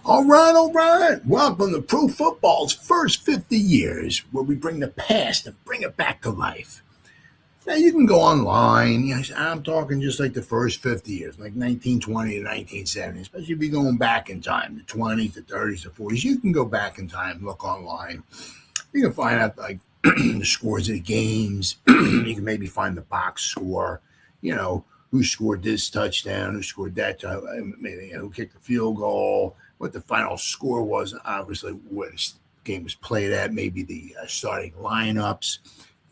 All right. Welcome to Pro Football's first 50 years, where we bring the past and bring it back to life. Now, you can go online. Yes, I'm talking just like the first 50 years, like 1920 to 1970, especially if you're going back in time, the 20s, the 30s, the 40s. You can go back in time, look online. You can find out, like, the scores of the games. You can maybe find the box score, who scored this touchdown, who scored that touchdown, maybe who kicked the field goal, what the final score was, obviously where the game was played at, maybe the starting lineups,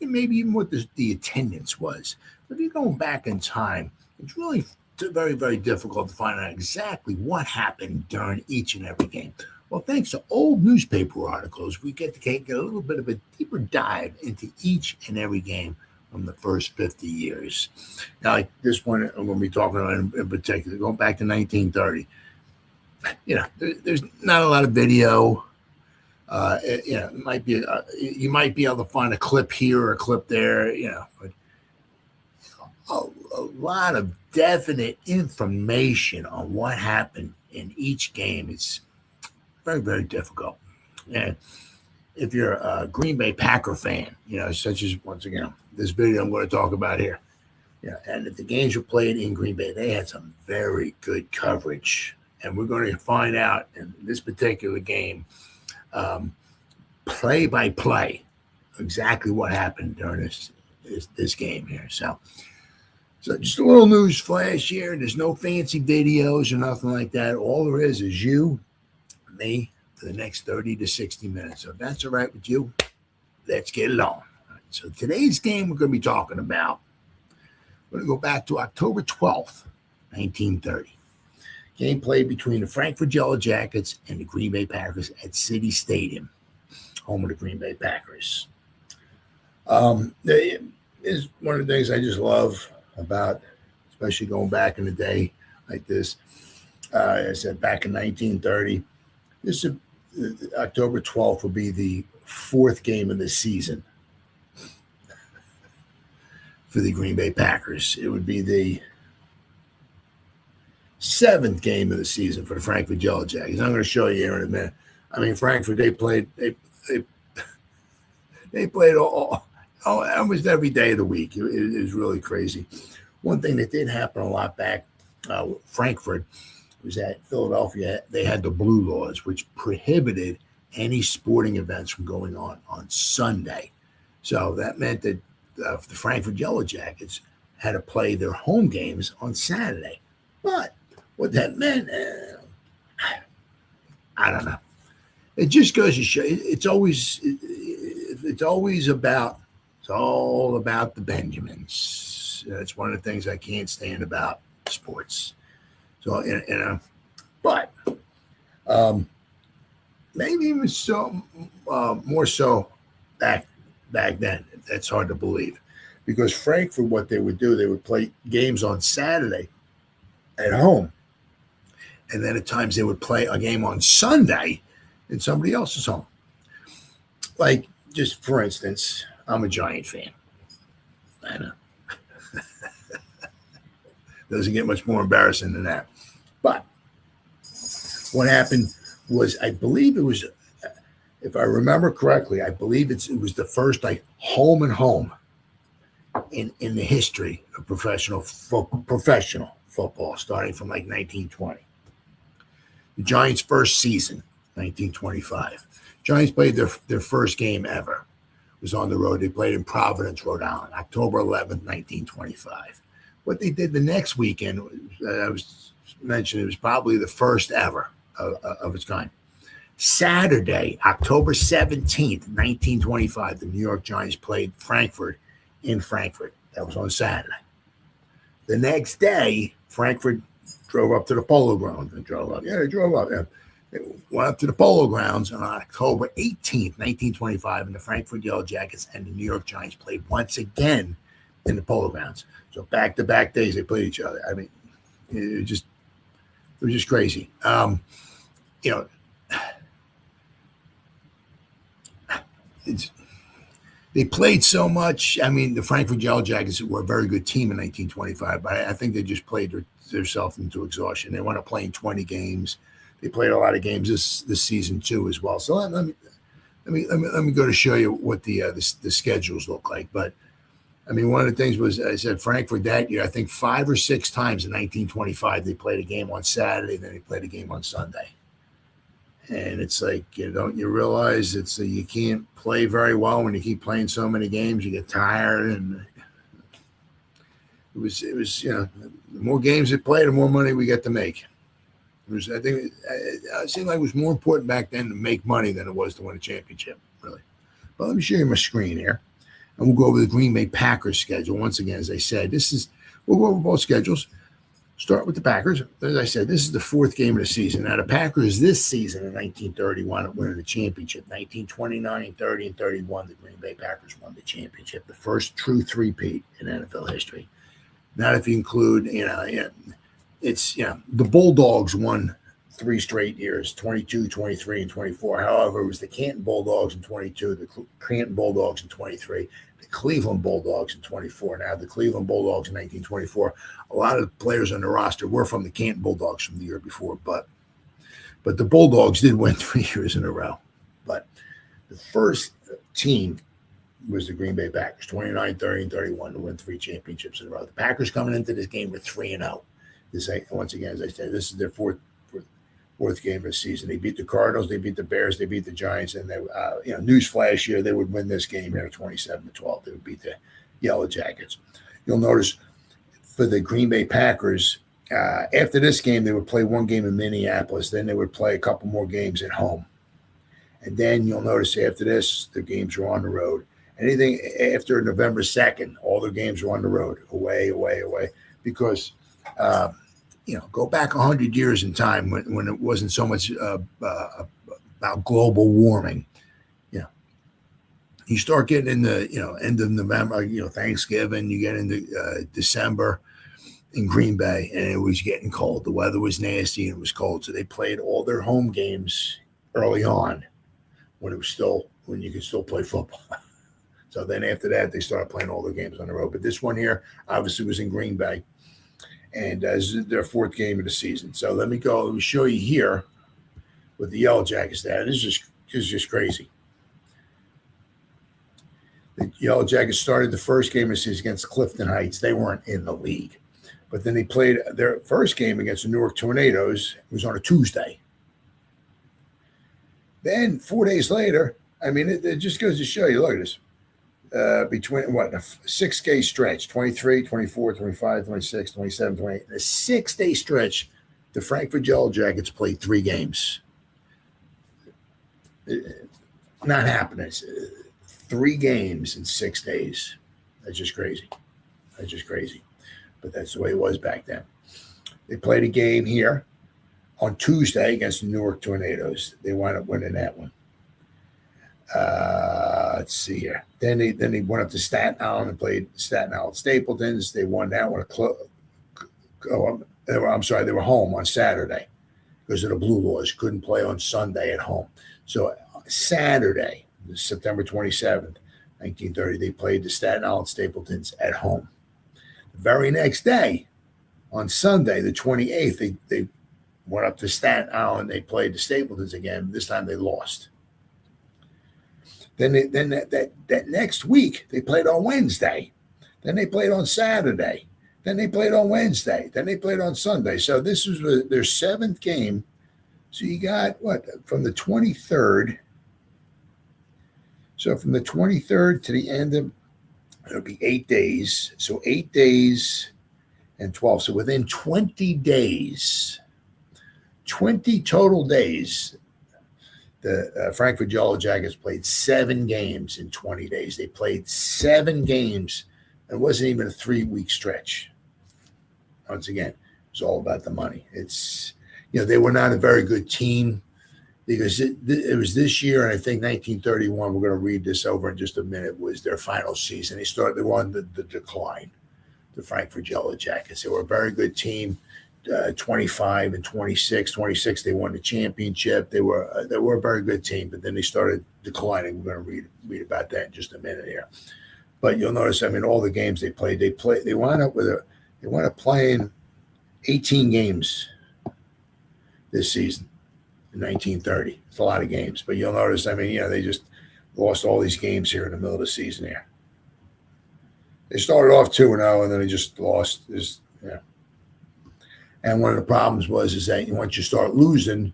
and maybe even what the attendance was. But if you're going back in time, it's really very, very difficult to find out exactly what happened during each and every game. Well, thanks to old newspaper articles, we get to get a little bit of a deeper dive into each and every game from the first 50 years. Now, like this one, I'm going to be talking about in particular, going back to 1930. There's not a lot of video. It might be you might be able to find a clip here or a clip there. But a lot of definite information on what happened in each game. It's very, very difficult. And if you're a Green Bay Packer fan, such as, once again, this video I'm going to talk about here, and if the games were played in Green Bay, they had some very good coverage. And we're going to find out in this particular game, play by play, exactly what happened during this game here. So just a little news flash here. There's no fancy videos or nothing like that. All there is you, me, for the next 30 to 60 minutes. So if that's all right with you, let's get it on. All right, so today's game we're going to be talking about, we're going to go back to October 12th, 1930. Game played between the Frankford Redjackets and the Green Bay Packers at City Stadium, home of the Green Bay Packers. Is one of the things I just love about, especially going back in the day like this. I said back in 1930, this is October 12th will be the fourth game of the season for the Green Bay Packers. It would be the seventh game of the season for the Frankford Redjackets. I'm going to show you here in a minute. I mean, Frankford, they played all almost every day of the week. It was really crazy. One thing that did happen a lot back, Frankford, was that Philadelphia, they had the blue laws, which prohibited any sporting events from going on Sunday. So that meant that the Frankford Redjackets had to play their home games on Saturday. But what that meant, I don't know. It just goes to show it's all about the Benjamins. That's one of the things I can't stand about sports. So, but maybe even so more so back then. That's hard to believe, because Frankfurt, what they would do, they would play games on Saturday at home, and then at times they would play a game on Sunday in somebody else's home. Like, just for instance, I'm a Giant fan. I know. Doesn't get much more embarrassing than that. But what happened was, I believe it was, if I remember correctly, I believe it was the first home and home in the history of professional football, starting from like 1920. The Giants' first season, 1925. Giants played their first game ever. It was on the road. They played in Providence, Rhode Island, October 11th, 1925. What they did the next weekend, I was mentioning, it was probably the first ever of its kind. Saturday, October 17th, 1925, the New York Giants played Frankfurt in Frankfurt. That was on Saturday. The next day, Frankfurt drove up to the Polo Grounds. They drove up. They went up to the Polo Grounds on October 18th, 1925, and the Frankfurt Redjackets and the New York Giants played once again in the Polo Grounds. So back-to-back days they played each other. I mean, it was just crazy. They played so much. I mean, the Frankfurt Redjackets were a very good team in 1925, but I think they just played themselves into exhaustion. They wound up playing 20 games. They played a lot of games this season too as well. So let me go to show you what the schedules look like. But I mean, one of the things was, I said Frankford that year, I think 5 or 6 times in 1925, they played a game on Saturday, then they played a game on Sunday. And it's like, don't you realize you can't play very well when you keep playing so many games, you get tired. And it was the more games they play, the more money we get to make. I think it seemed like it was more important back then to make money than it was to win a championship, really. But let me show you my screen here. And we'll go over the Green Bay Packers schedule. Once again, as I said, we'll go over both schedules. Start with the Packers. As I said, this is the 4th game of the season. Now, the Packers this season in 1930 wound up winning the championship. 1929, 30, and 31, the Green Bay Packers won the championship. The first true three-peat in NFL history. Not if you include, it's, the Bulldogs won 3 straight years, 22, 23, and 24. However, it was the Canton Bulldogs in 22, the Canton Bulldogs in 23, the Cleveland Bulldogs in 24. Now, the Cleveland Bulldogs in 1924, a lot of the players on the roster were from the Canton Bulldogs from the year before, but the Bulldogs did win 3 years in a row. But the first team was the Green Bay Packers, 29, 30, and 31 to win 3 championships in a row. The Packers coming into this game with 3-0. Once again, as I said, this is their fourth game of the season. They beat the Cardinals, they beat the Bears, they beat the Giants, and they, newsflash here, they would win this game here 27-12. They would beat the Yellow Jackets. You'll notice for the Green Bay Packers, after this game, they would play 1 game in Minneapolis. Then they would play a couple more games at home. And then you'll notice after this, the games were on the road. Anything after November 2nd, all the games were on the road, away, because go back 100 years in time when it wasn't so much about global warming. You start getting in the end of November, Thanksgiving, you get into December in Green Bay, and it was getting cold. The weather was nasty and it was cold, so they played all their home games early on when you could still play football. So then after that, they started playing all their games on the road. But this one here obviously was in Green Bay. And as their 4th game of the season. So let me show you here with the Yellow Jackets. This is just crazy. The Yellow Jackets started the first game of the season against Clifton Heights. They weren't in the league. But then they played their first game against the Newark Tornadoes. It was on a Tuesday. Then 4 days later, it just goes to show you, look at this. Between a 6-day stretch, 23, 24, 25, 26, 27, 28. In a 6-day stretch, the Frankford Yellow Jackets played 3 games. Not happening. 3 games in 6 days. That's just crazy. But that's the way it was back then. They played a game here on Tuesday against the Newark Tornadoes. They wound up winning that one. Let's see here. Then they went up to Staten Island and played Staten Island Stapletons. They won that one. They were home on Saturday because of the blue laws. Couldn't play on Sunday at home. So Saturday, September 27th, 1930, they played the Staten Island Stapletons at home. The very next day, on Sunday, the 28th, they went up to Staten Island. They played the Stapletons again. This time they lost. Then that next week, they played on Wednesday. Then they played on Saturday. Then they played on Wednesday. Then they played on Sunday. So this was their 7th game. So you got from the 23rd. So from the 23rd to the end of, it'll be 8 days. So 8 days and 12. So within 20 days, 20 total days, the Frankford Yellow Jackets played 7 games in 20 days. They played 7 games. It wasn't even a 3-week stretch. Once again, it was all about the money. It's, they were not a very good team because it was this year, and I think 1931, we're going to read this over in just a minute, was their final season. They were on the decline, the Frankford Yellow Jackets. They were a very good team. 25 and 26, they won the championship. They were a very good team, but then they started declining. We're going to read about that in just a minute here. But you'll notice, all the games they played, they wound up playing 18 games this season. in 1930. It's a lot of games, but you'll notice, they just lost all these games here in the middle of the season here. They started off 2-0, and then they just lost. And one of the problems is that once you start losing,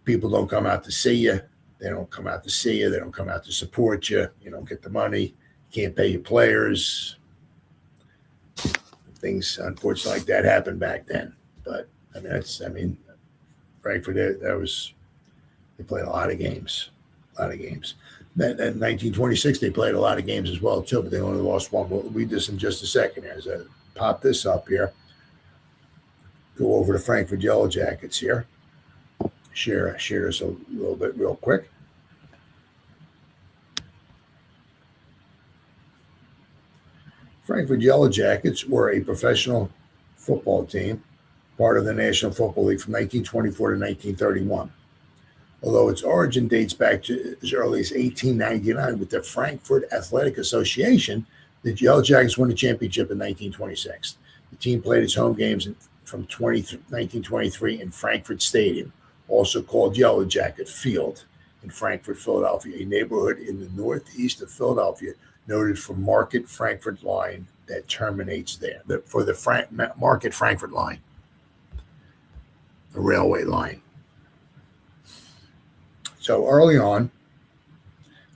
people don't come out to see you. They don't come out to see you. They don't come out to support you. You don't get the money. You can't pay your players. Things, unfortunately, like that happened back then. But, Frankford, they played a lot of games. Then in 1926, they played a lot of games as well, too, but they only lost one. We'll read this in just a second here. As I pop this up here, go over to Frankford Yellow Jackets here. Share this a little bit real quick. Frankford Yellow Jackets were a professional football team, part of the National Football League from 1924 to 1931. Although its origin dates back to as early as 1899 with the Frankford Athletic Association, the Yellow Jackets won the championship in 1926. The team played its home games from 1923 in Frankford Stadium, also called Yellow Jacket Field, in Frankford, Philadelphia, a neighborhood in the northeast of Philadelphia, noted for Market Frankford line that terminates there. For the Market Frankford line, the railway line. So early on,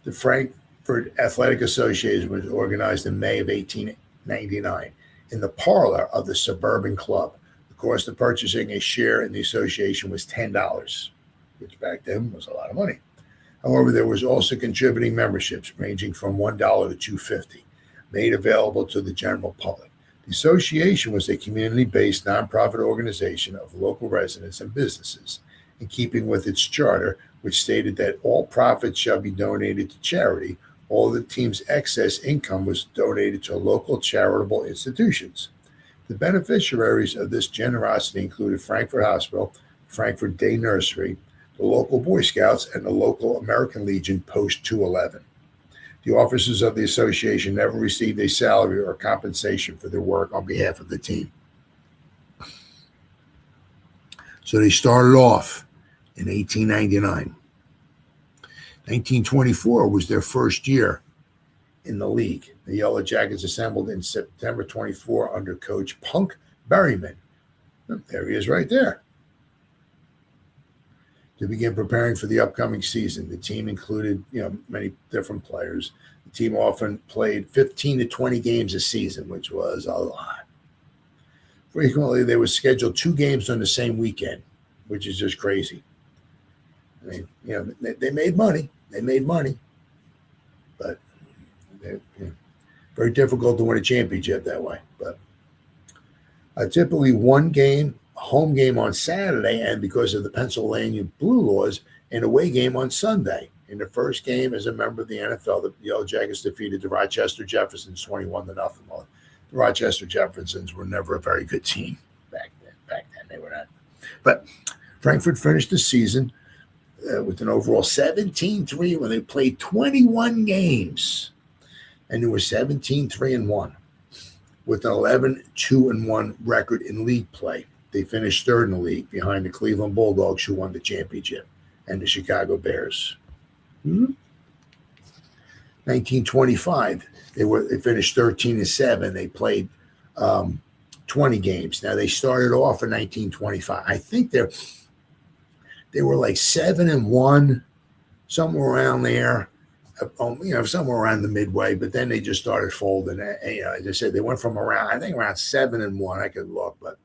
the Frankford Athletic Association was organized in May of 1899 in the parlor of the Suburban Club. The cost of purchasing a share in the association was $10, which back then was a lot of money. However, there was also contributing memberships ranging from $1 to $2.50, made available to the general public. The association was a community-based nonprofit organization of local residents and businesses, in keeping with its charter, which stated that all profits shall be donated to charity. All the team's excess income was donated to local charitable institutions. The beneficiaries of this generosity included Frankfurt Hospital, Frankfurt Day Nursery, the local Boy Scouts, and the local American Legion Post 211. The officers of the association never received a salary or compensation for their work on behalf of the team. So they started off in 1899. 1924 was their first year in the league. The Yellow Jackets assembled in September 24 under coach Punk Berryman. There he is right there. To begin preparing for the upcoming season, the team included many different players. The team often played 15 to 20 games a season, which was a lot. Frequently, they would schedule 2 games on the same weekend, which is just crazy. They made money. But very difficult to win a championship that way. But typically one game, home game on Saturday, and because of the Pennsylvania Blue laws, an away game on Sunday. In the first game, as a member of the NFL, the Yellow Jackets defeated the Rochester Jeffersons 21-0. The Rochester Jeffersons were never a very good team back then. They were not. But Frankfurt finished the season with an overall 17-3 when they played 21 games, and they were 17-3-1 with an 11-2-1 record in league play. They finished third in the league behind the Cleveland Bulldogs, who won the championship, and the Chicago Bears. 1925, they finished 13-7. They played 20 games. Now they started off in 1925. I think they were like 7-1, somewhere around there, somewhere around the midway. But then they just started folding. As I said, they went from around 7-1. I could look, but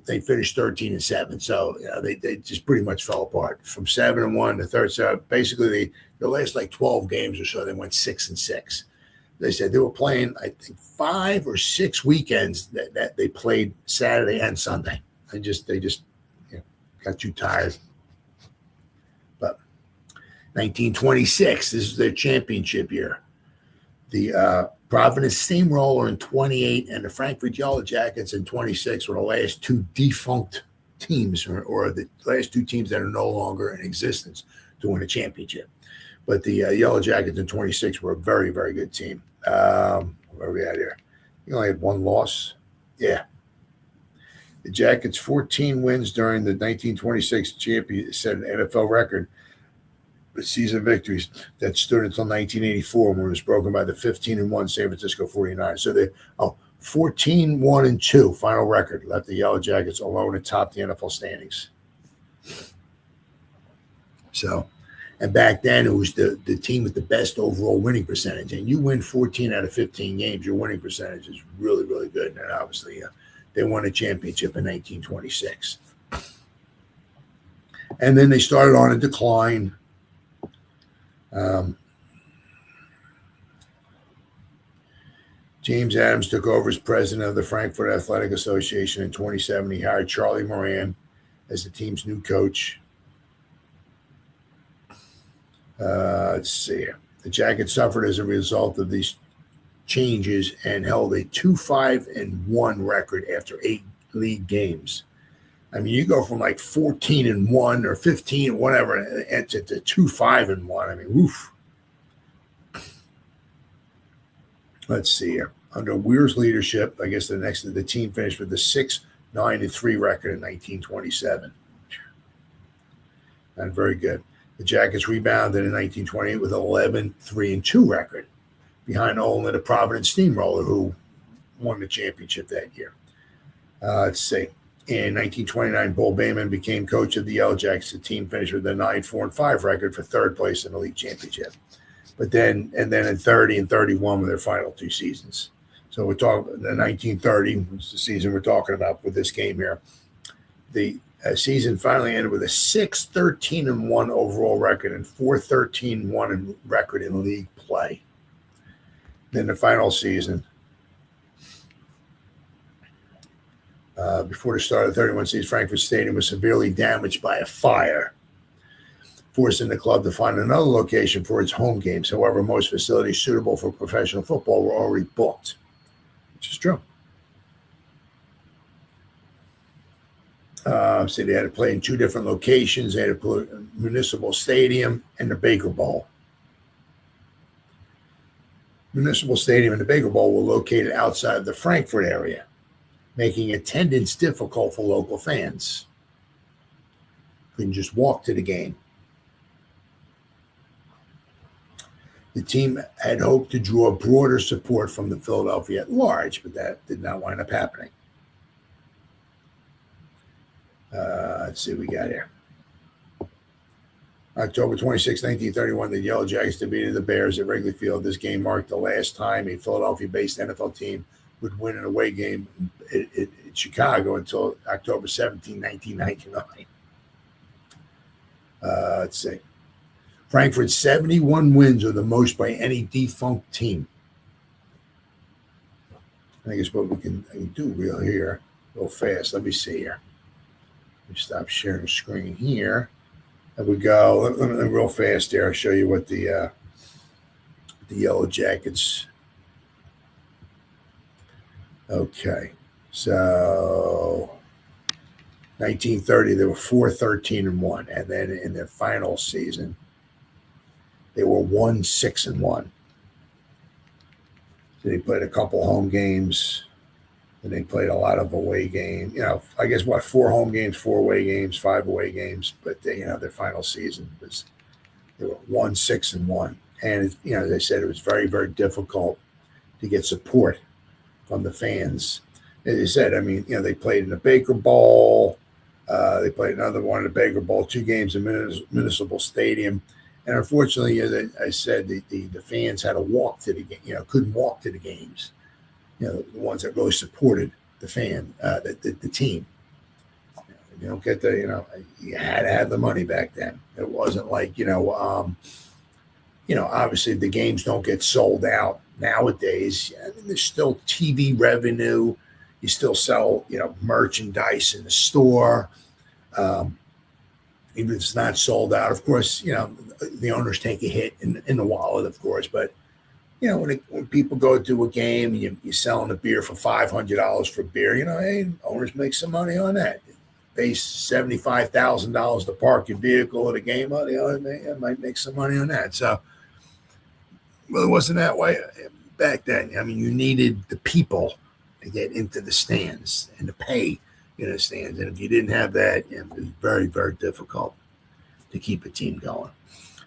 they finished 13-7. So they just pretty much fell apart from 7-1 to third. So basically, the last 12 games or so, they went 6-6. They said they were playing, I think, 5 or 6 weekends that they played Saturday and Sunday. They just got too tired. But 1926, this is their championship year. The Providence Steamroller in 28 and the Frankfurt Yellow Jackets in 26 were the last 2 defunct teams, or the last 2 teams that are no longer in existence to win a championship. But the Yellow Jackets in 26 were a very, very good team. Where are we at here? You only had 1 loss. Yeah. The Jackets' 14 wins during the 1926 champion set an NFL record with season victories that stood until 1984 when it was broken by the 15-1 San Francisco 49ers. So they 14-1-2 final record left the Yellow Jackets alone atop the NFL standings. So, and back then it was the team with the best overall winning percentage. And you win 14 out of 15 games, your winning percentage is really, really good. And obviously, they won a championship in 1926. And then they started on a decline. James Adams took over as president of the Frankfurt Athletic Association in 207. He hired Charlie Moran as the team's new coach. Let's see here. The Jackets suffered as a result of these changes and held a 2-5-1 record after 8 league games. I mean, you go from like 14-1 or 15, whatever, and to 2-5-1. I mean, oof. Let's see here. Under Weir's leadership, I guess the team finished with a 6-9-3 record in 1927. And very good. The Jackets rebounded in 1928 with an 11-3-2 record, behind only the Providence Steamroller, who won the championship that year. Let's see. In 1929, Bull Bayman became coach of the Yellow Jackets. The team finished with a 9-4-5 record for third place in the league championship. But then in 30 and 31 were their final 2 seasons. So we're talking the 1930, which is the season we're talking about with this game here. The season finally ended with a 6-13-1 overall record and 4-13-1 record in league play. Then the final season, before the start of the 31 season, Frankfurt Stadium was severely damaged by a fire, forcing the club to find another location for its home games. However, most facilities suitable for professional football were already booked, which is true. So they had to play in 2 different locations. They had to play Municipal Stadium and the Baker Bowl. Municipal Stadium and the Baker Bowl were located outside of the Frankfurt area, making attendance difficult for local fans. Couldn't just walk to the game. The team had hoped to draw broader support from the Philadelphia at large, but that did not wind up happening. Let's see what we got here. October 26, 1931, the Yellow Jackets defeated the Bears at Wrigley Field. This game marked the last time a Philadelphia-based NFL team would win an away game in Chicago until October 17, 1999. Let's see. Frankfurt's 71 wins are the most by any defunct team. I guess what we can do real fast. Let me see here. Let me stop sharing the screen here. There we go. Let me real fast there. I'll show you what the Yellow Jackets. Okay, so 1930 they were 4-13-1, and then in their final season they were 1-6-1. So they played a couple home games, and they played a lot of away games. I guess 4 home games, 4 away games, 5 away games. But their final season was they were 1-6-1, and as I said, it was very, very difficult to get support from the fans. As I said, they played in the Baker Bowl. They played another one in the Baker Bowl, 2 games in Municipal Stadium. And unfortunately, as I said, the fans had to walk to the game, couldn't walk to the games. The ones that really supported the the team. You don't get you had to have the money back then. It wasn't like, obviously the games don't get sold out nowadays. There's still TV revenue. You still sell, merchandise in the store. Even if it's not sold out, of course, the owners take a hit in the wallet, of course. But, when people go to a game, you're selling a beer for $500 for beer, hey, owners make some money on that. Pay $75,000 to park your vehicle at a game, they might make some money on that. So, well, it wasn't that way back then. You needed the people to get into the stands and to pay stands. And if you didn't have that, it was very, very difficult to keep a team going.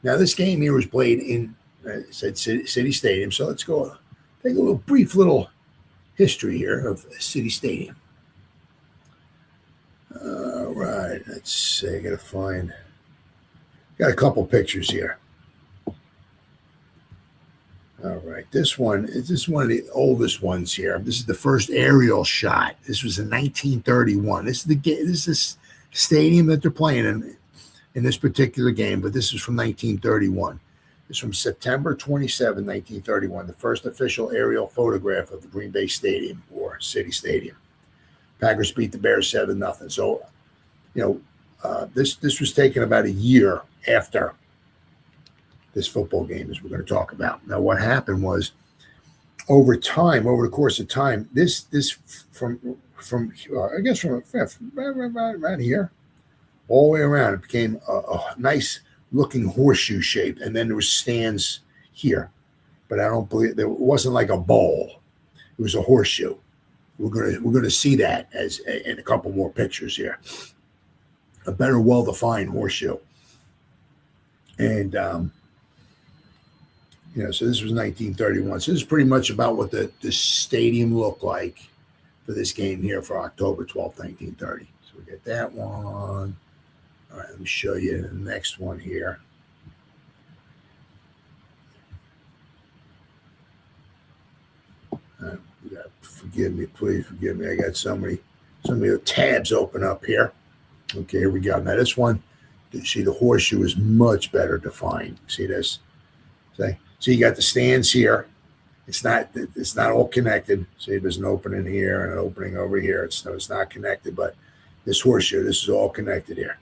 Now, this game here was played in, said City Stadium. So let's go take a brief little history here of City Stadium. All right, let's see. Got a couple pictures here. All right, this is one of the oldest ones here. This is the first aerial shot. This was in 1931. This is the stadium that they're playing in this particular game, but this is from 1931. It's from September 27, 1931, the first official aerial photograph of the Green Bay Stadium or City Stadium. Packers beat the Bears 7-0. So, this was taken about a year after this football game, as we're going to talk about. Now, what happened was, over the course of time, this from around here, all the way around, it became a nice looking horseshoe shape, and then there was stands here. But I don't believe it wasn't like a bowl; it was a horseshoe. We're gonna see that as in a couple more pictures here. A better, well-defined horseshoe, and so this was 1931. So this is pretty much about what the stadium looked like for this game here for October 12th, 1930. So we get that one. All right, let me show you the next one here. Forgive me, please forgive me. I got so many tabs open up here. Okay, here we go. Now this one, you see the horseshoe is much better defined. See this? See? So you got the stands here. It's not all connected. See, there's an opening here and an opening over here. It's not connected, but this horseshoe, this is all connected here.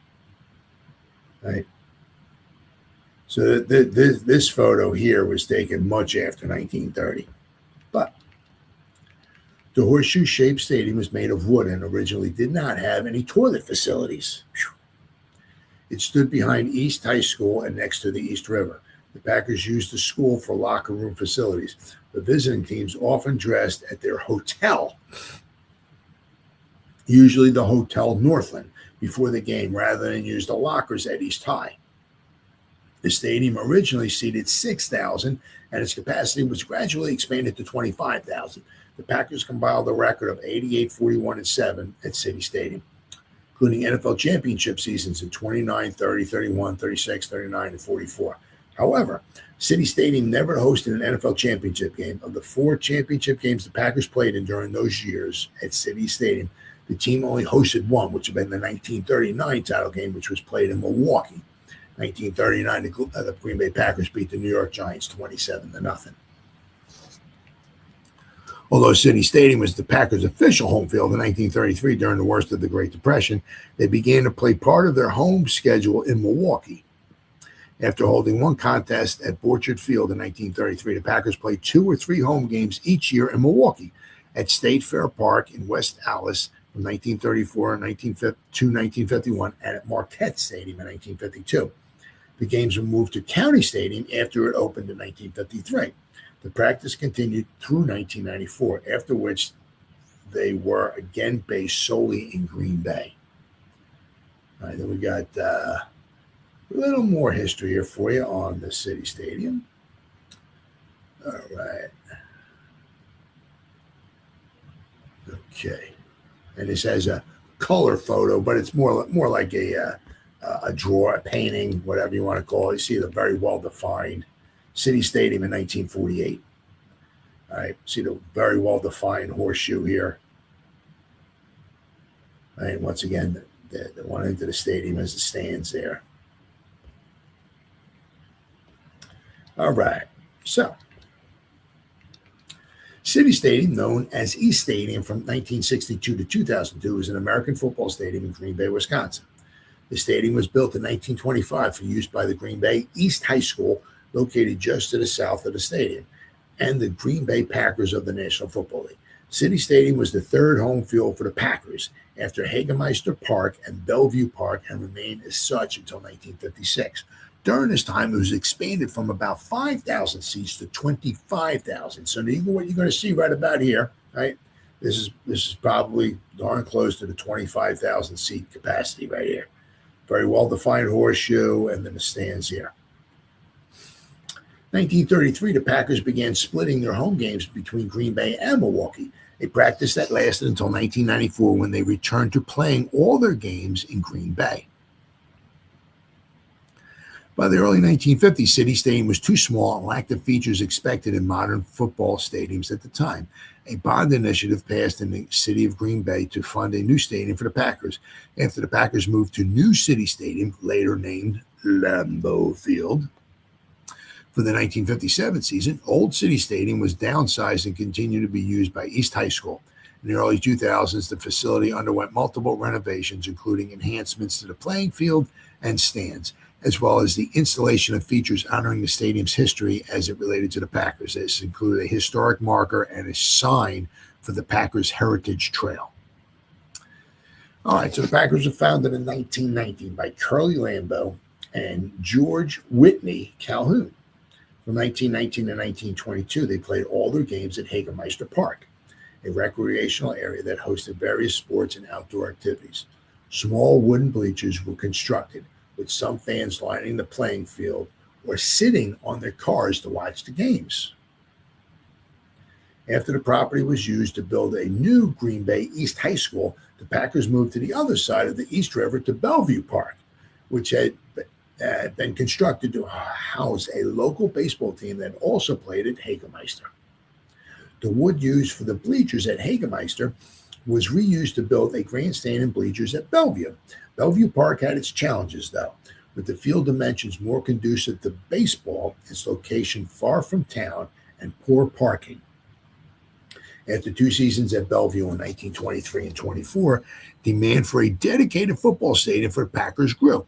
Right? So this photo here was taken much after 1930. But the horseshoe-shaped stadium was made of wood and originally did not have any toilet facilities. It stood behind East High School and next to the East River. The Packers used the school for locker room facilities. The visiting teams often dressed at their hotel, usually the Hotel Northland, before the game, rather than use the lockers at East High. The stadium originally seated 6,000, and its capacity was gradually expanded to 25,000. The Packers compiled a record of 88, 41, and 7 at City Stadium, including NFL championship seasons in 29, 30, 31, 36, 39, and 44. However, City Stadium never hosted an NFL championship game. Of the 4 championship games the Packers played in during those years at City Stadium, the team only hosted one, which had been the 1939 title game, which was played in Milwaukee. 1939, the Green Bay Packers beat the New York Giants 27-0. Although City Stadium was the Packers' official home field in 1933 during the worst of the Great Depression, they began to play part of their home schedule in Milwaukee. After holding one contest at Borchard Field in 1933, the Packers played 2 or 3 home games each year in Milwaukee, at State Fair Park in West Allis from 1934 to 1951, and at Marquette Stadium in 1952. The games were moved to County Stadium after it opened in 1953. The practice continued through 1994, after which they were again based solely in Green Bay. All right, then we got a little more history here for you on the City Stadium. All right. Okay. And this has a color photo, but it's more like a painting, whatever you want to call it. You see the very well-defined City Stadium in 1948. All right. See the very well-defined horseshoe here. All right. Once again, the one end of the stadium has the stands there. All right. So, City Stadium, known as East Stadium from 1962 to 2002, is an American football stadium in Green Bay, Wisconsin. The stadium was built in 1925 for use by the Green Bay East High School, located just to the south of the stadium, and the Green Bay Packers of the National Football League. City Stadium was the third home field for the Packers after Hagemeister Park and Bellevue Park, and remained as such until 1956. During this time, it was expanded from about 5,000 seats to 25,000. So what you're going to see right about here, right? This is probably darn close to the 25,000 seat capacity right here. Very well defined horseshoe, and then the stands here. 1933, the Packers began splitting their home games between Green Bay and Milwaukee, a practice that lasted until 1994 when they returned to playing all their games in Green Bay. By the early 1950s, City Stadium was too small and lacked the features expected in modern football stadiums at the time. A bond initiative passed in the city of Green Bay to fund a new stadium for the Packers. After the Packers moved to New City Stadium, later named Lambeau Field, for the 1957 season, Old City Stadium was downsized and continued to be used by East High School. In the early 2000s, the facility underwent multiple renovations, including enhancements to the playing field and stands, as well as the installation of features honoring the stadium's history as it related to the Packers. This included a historic marker and a sign for the Packers Heritage Trail. All right, so the Packers were founded in 1919 by Curly Lambeau and George Whitney Calhoun. From 1919 to 1922, they played all their games at Hagemeister Park, a recreational area that hosted various sports and outdoor activities. Small wooden bleachers were constructed, with some fans lining the playing field or sitting on their cars to watch the games. After the property was used to build a new Green Bay East High School, the Packers moved to the other side of the East River to Bellevue Park, which had been constructed to house a local baseball team that also played at Hagemeister. The wood used for the bleachers at Hagemeister was reused to build a grandstand and bleachers at Bellevue. Bellevue Park had its challenges, though, with the field dimensions more conducive to baseball, its location far from town, and poor parking. After 2 seasons at Bellevue in 1923 and 24, demand for a dedicated football stadium for the Packers grew.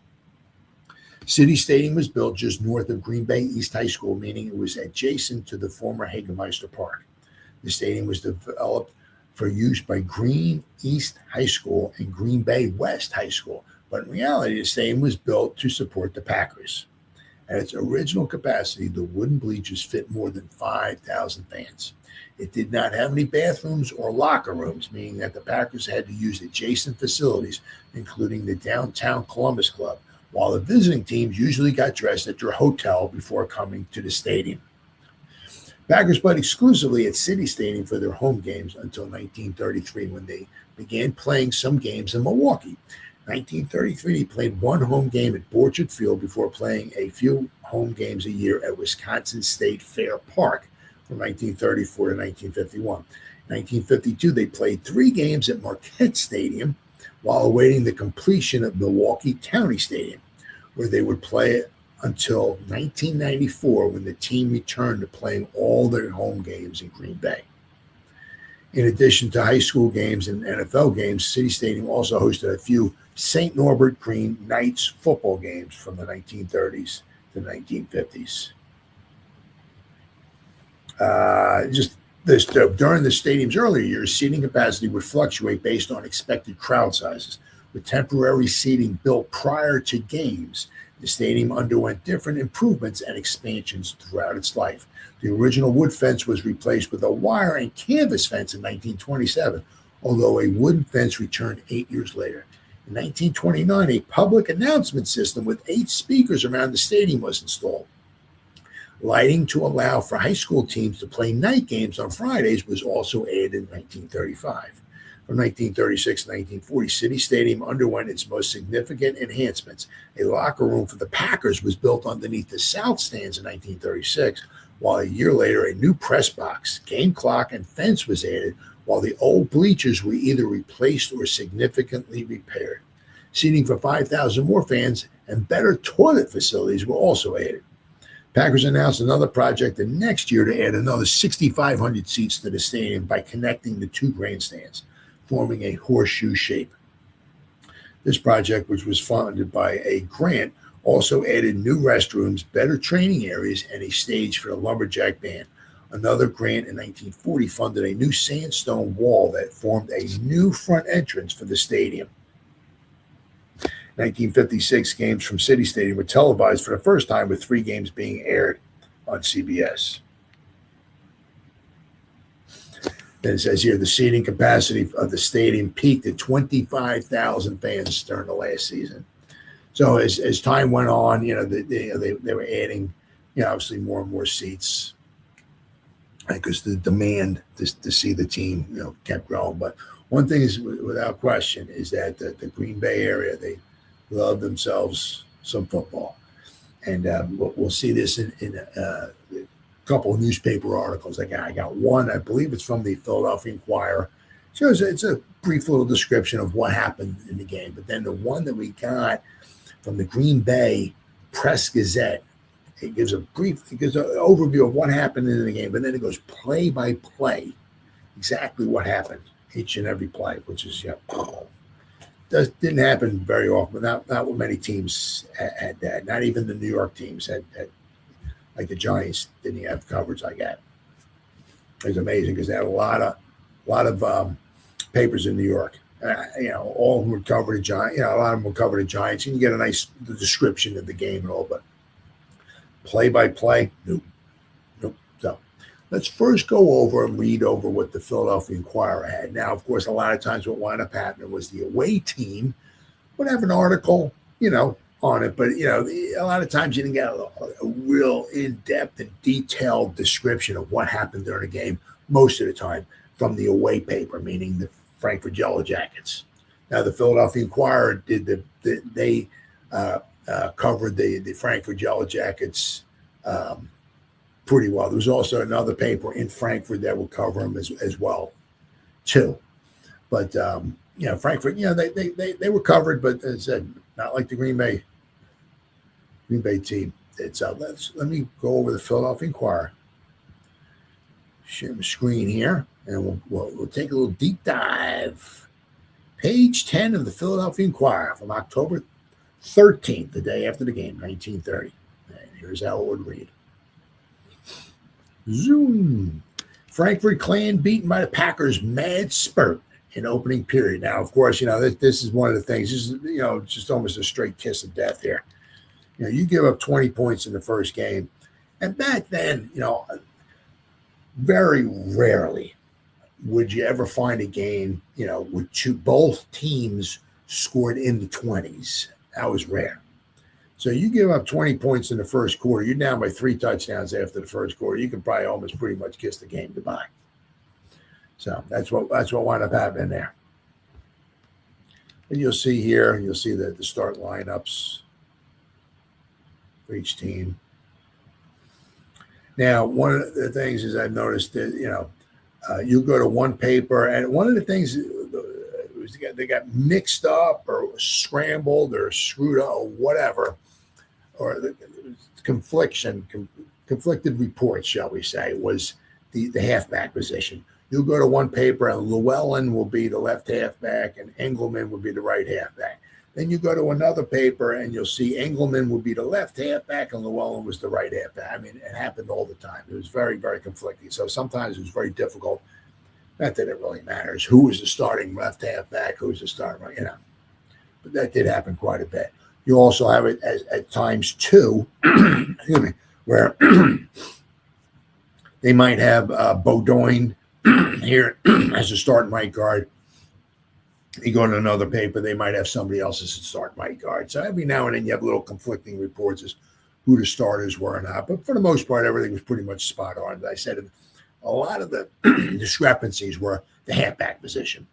City Stadium was built just north of Green Bay East High School, meaning it was adjacent to the former Hagemeister Park. The stadium was developed for use by Green East High School and Green Bay West High School, but in reality, the stadium was built to support the Packers. At its original capacity, the wooden bleachers fit more than 5,000 fans. It did not have any bathrooms or locker rooms, meaning that the Packers had to use adjacent facilities, including the downtown Columbus Club, while the visiting teams usually got dressed at their hotel before coming to the stadium. Packers played exclusively at City Stadium for their home games until 1933, when they began playing some games in Milwaukee. In 1933, they played one home game at Borchard Field before playing a few home games a year at Wisconsin State Fair Park from 1934 to 1951. In 1952, they played 3 games at Marquette Stadium while awaiting the completion of Milwaukee County Stadium, where they would play until 1994, when the team returned to playing all their home games in Green Bay. In addition to high school games and NFL games, City Stadium also hosted a few St. Norbert Green Knights football games from the 1930s to 1950s. During the stadium's earlier years, seating capacity would fluctuate based on expected crowd sizes. With temporary seating built prior to games, the stadium underwent different improvements and expansions throughout its life. The original wood fence was replaced with a wire and canvas fence in 1927, although a wooden fence returned 8 years later. In 1929, a public announcement system with 8 speakers around the stadium was installed. Lighting to allow for high school teams to play night games on Fridays was also added in 1935. From 1936 to 1940, City Stadium underwent its most significant enhancements. A locker room for the Packers was built underneath the south stands in 1936, while a year later a new press box, game clock, and fence was added, while the old bleachers were either replaced or significantly repaired. Seating for 5,000 more fans and better toilet facilities were also added. Packers announced another project the next year to add another 6,500 seats to the stadium by connecting the 2 grandstands, forming a horseshoe shape. This project, which was funded by a grant, also added new restrooms, better training areas, and a stage for the lumberjack band. Another grant in 1940 funded a new sandstone wall that formed a new front entrance for the stadium. 1956 games from City Stadium were televised for the first time, with 3 games being aired on CBS. Then it says here the seating capacity of the stadium peaked at 25,000 fans during the last season. So as time went on, they were adding, obviously more and more seats because the demand to see the team, kept growing. But one thing is without question is that the Green Bay area, they love themselves some football. And we'll see this in a couple of newspaper articles. I got one, I believe it's from the Philadelphia Inquirer. So it's a brief little description of what happened in the game. But then the one that we got from the Green Bay Press Gazette, it gives an overview of what happened in the game, but then it goes play by play, exactly what happened each and every play, which is didn't happen very often. Not what many teams had that. Not even the New York teams had like the Giants didn't have coverage like that. It was amazing because they had a lot of papers in New York. All of them would cover the Giants. A lot of them would cover the Giants. You can get a nice description of the game and all, but play by play, nope. So let's first go over and read over what the Philadelphia Inquirer had. Now, of course, a lot of times what wound up happening was the away team would have an article, on it, but a lot of times you didn't get a real in-depth and detailed description of what happened during the game most of the time from the away paper, meaning the Frankford Redjackets. Now, the Philadelphia Inquirer they covered the Frankford Redjackets pretty well. There was also another paper in Frankfurt that would cover them as well, too. But Frankfurt, they were covered, but as I said, not like the Green Bay team. Let me go over the Philadelphia Inquirer. Share my screen here, and we'll take a little deep dive. Page 10 of the Philadelphia Inquirer from October 13th, the day after the game, 1930. And here's how it would read. Zoom. Frankfurt Clan beaten by the Packers' mad spurt in opening period. Now, of course, this is one of the things. This is, just almost a straight kiss of death here. You give up 20 points in the first game. And back then, very rarely would you ever find a game, with both teams scored in the 20s. That was rare. So you give up 20 points in the first quarter. You're down by 3 touchdowns after the first quarter. You can probably almost pretty much kiss the game goodbye. So that's what wound up happening there. And you'll see the start lineups for each team. Now, one of the things is I've noticed that, you go to one paper, and one of the things was they got mixed up or scrambled or screwed up or whatever, or the conflicted reports, shall we say, was the halfback position. You'll go to one paper, and Llewellyn will be the left halfback, and Engelman will be the right halfback. Then you go to another paper, and you'll see Engelman would be the left halfback, and Llewellyn was the right halfback. I mean, it happened all the time. It was very, very conflicting. So sometimes it was very difficult. Not that it really matters who was the starting left halfback, who was the starting right, But that did happen quite a bit. You also have it at times too, excuse me, where they might have Beaudoin here as a starting right guard. You go to another paper, they might have somebody else as a starting right guard. So every now and then you have little conflicting reports as who the starters were or not. But for the most part, everything was pretty much spot on. As I said, a lot of the discrepancies were the halfback position.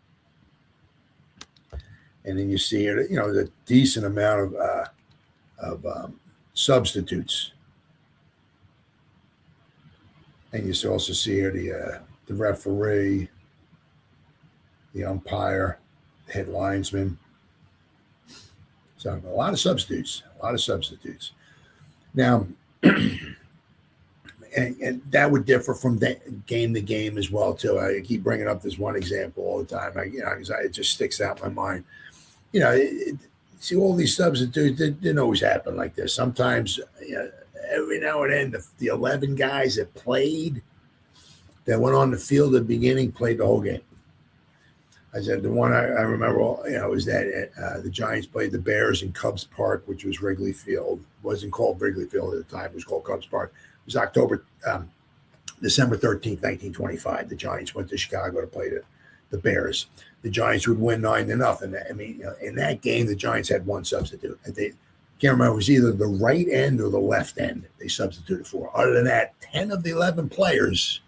And then you see it, the decent amount of substitutes. And you also see here the referee, the umpire, the head linesman. So a lot of substitutes. Now, and that would differ from game to game as well too. I keep bringing up this one example all the time. Because it just sticks out in my mind. See all these substitutes. It didn't always happen like this. Sometimes, every now and then, the 11 guys that played, that went on the field at the beginning, played the whole game. I said the one I remember, was that the Giants played the Bears in Cubs Park, which was Wrigley Field. It wasn't called Wrigley Field at the time. It was called Cubs Park. It was October December 13th, 1925. The Giants went to Chicago to play the Bears. The Giants would win 9-0. I mean, in that game, the Giants had one substitute. And they can't remember, it was either the right end or the left end they substituted for. Other than that, 10 of the 11 players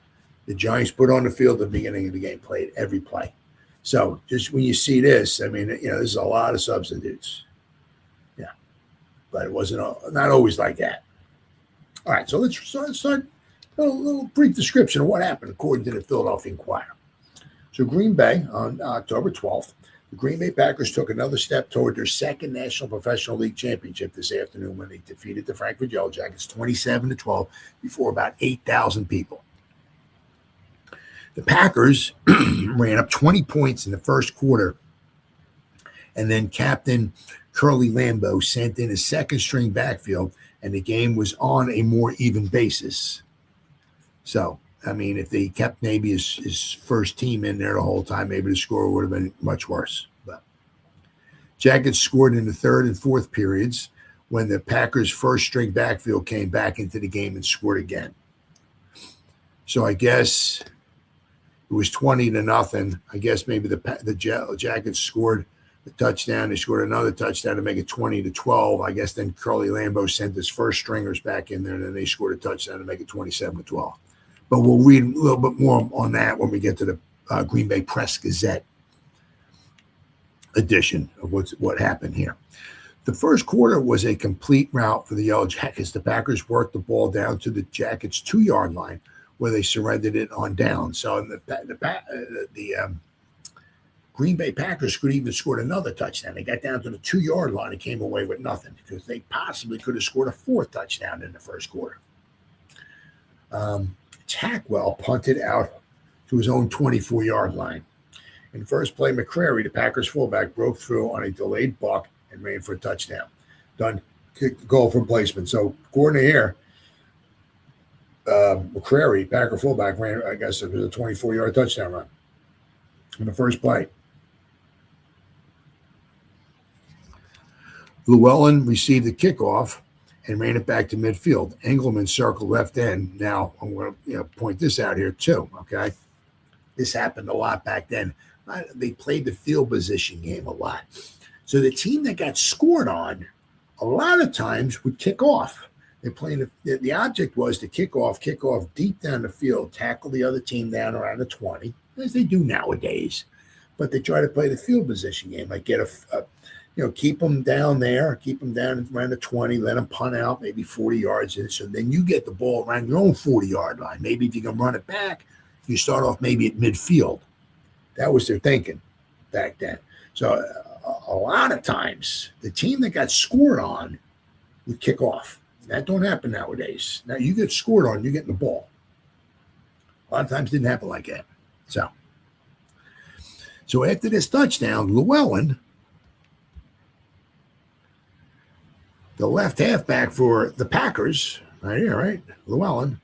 the Giants put on the field at the beginning of the game played every play. So just when you see this, I mean, there's a lot of substitutes. Yeah, but it wasn't not always like that. All right, so let's start a little brief description of what happened according to the Philadelphia Inquirer. So Green Bay on October 12th, the Green Bay Packers took another step toward their second National Professional League championship this afternoon when they defeated the Frankford Redjackets 27-12 before about 8,000 people. The Packers ran up 20 points in the first quarter, and then Captain Curly Lambeau sent in his second-string backfield, and the game was on a more even basis. So, I mean, if they kept maybe his first team in there the whole time, maybe the score would have been much worse. But Jackets scored in the third and fourth periods when the Packers' first-string backfield came back into the game and scored again. So I guess it was 20-0. I guess maybe the Jackets scored a touchdown. They scored another touchdown to make it 20-12. I guess then Curly Lambeau sent his first stringers back in there, and then they scored a touchdown to make it 27-12. But we'll read a little bit more on that when we get to the Green Bay Press-Gazette edition of what happened here. The first quarter was a complete rout for the Yellow Jackets. The Packers worked the ball down to the Jackets' 2-yard line, where they surrendered it on down. So the Green Bay Packers could even scored another touchdown. They got down to the 2-yard line and came away with nothing because they possibly could have scored a fourth touchdown in the first quarter. Tackwell punted out to his own 24-yard line. In the first play, McCrary, the Packers fullback, broke through on a delayed buck and ran for a touchdown. Dunn kicked the goal from placement. So according to here, McCrary, Packer fullback, ran, I guess it was a 24-yard touchdown run in the first play. Llewellyn received the kickoff and ran it back to midfield. Engelman circled left end. Now, I'm going to point this out here too, okay? This happened a lot back then. They played the field position game a lot. So the team that got scored on a lot of times would kick off. They're playing the object was to kick off deep down the field, tackle the other team down around the 20, as they do nowadays. But they try to play the field position game, like get keep them down there, keep them down around the 20, let them punt out maybe 40 yards. And so then you get the ball around your own 40-yard line. Maybe if you can run it back, you start off maybe at midfield. That was their thinking back then. So a lot of times, the team that got scored on would kick off. That don't happen nowadays. Now you get scored on, you're getting the ball. A lot of times it didn't happen like that. So after this touchdown, Llewellyn, the left halfback for the Packers, right here, right? Llewellyn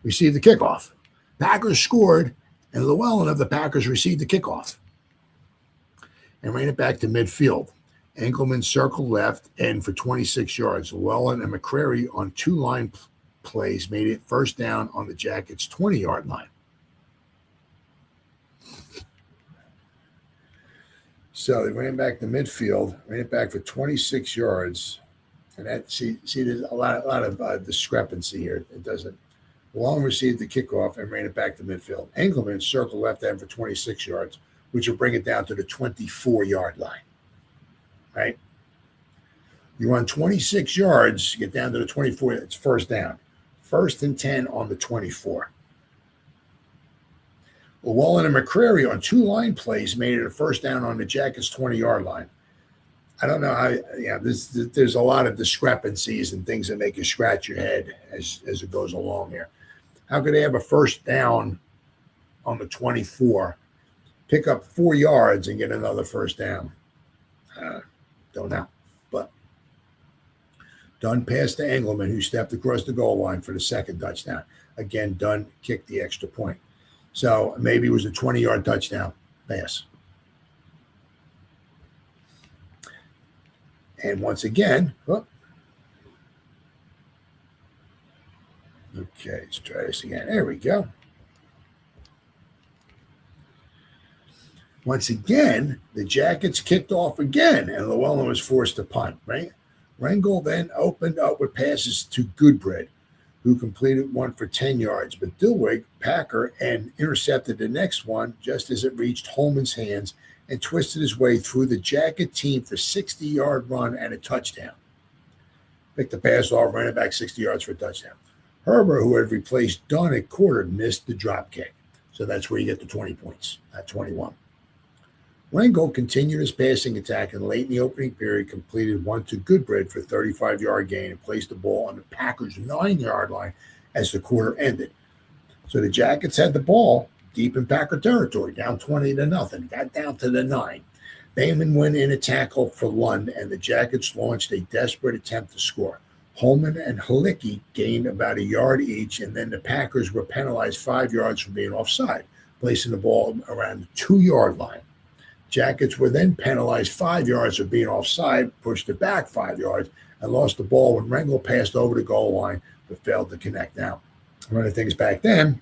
received the kickoff. Packers scored, and Llewellyn of the Packers received the kickoff and ran it back to midfield. Engelman circled left end for 26 yards. Llewellyn and McCrary on 2 line plays made it first down on the Jackets' 20-yard line. So they ran back to midfield, ran it back for 26 yards. And that see there's a lot of discrepancy here. It doesn't. Llewellyn received the kickoff and ran it back to midfield. Engelman circled left end for 26 yards, which will bring it down to the 24-yard line. Right? You run 26 yards, get down to the 24, it's first down. 1st and 10 on the 24. Llewellyn and McCrary on 2 line plays made it a first down on the Jackets' 20-yard line. I don't know how, there's a lot of discrepancies and things that make you scratch your head as it goes along here. How could they have a first down on the 24, pick up 4 yards and get another first down? Don't know. But Dunn passed to Engelman, who stepped across the goal line for the second touchdown. Again, Dunn kicked the extra point. So maybe it was a 20-yard touchdown pass. And once again, Okay, let's try this again. There we go. Once again, the Jackets kicked off again, and Llewellyn was forced to punt. Right? Rangel then opened up with passes to Goodbread, who completed one for 10 yards. But Dilweg, Packer, and intercepted the next one just as it reached Holman's hands and twisted his way through the Jacket team for a 60-yard run and a touchdown. Picked the pass off, ran it back 60 yards for a touchdown. Herbert, who had replaced Dunn at quarter, missed the drop kick. So that's where you get the 20 points, not 21. Rangel continued his passing attack and late in the opening period completed one to Goodbread for a 35-yard gain and placed the ball on the Packers' 9-yard line as the quarter ended. So the Jackets had the ball deep in Packer territory, down 20-0, got down to the 9. Bayman went in a tackle for Lund, and the Jackets launched a desperate attempt to score. Holman and Halicki gained about a yard each, and then the Packers were penalized 5 yards for being offside, placing the ball around the 2-yard line. Jackets were then penalized 5 yards for being offside, pushed it back 5 yards, and lost the ball when Rangel passed over the goal line but failed to connect. Now, one of the things back then,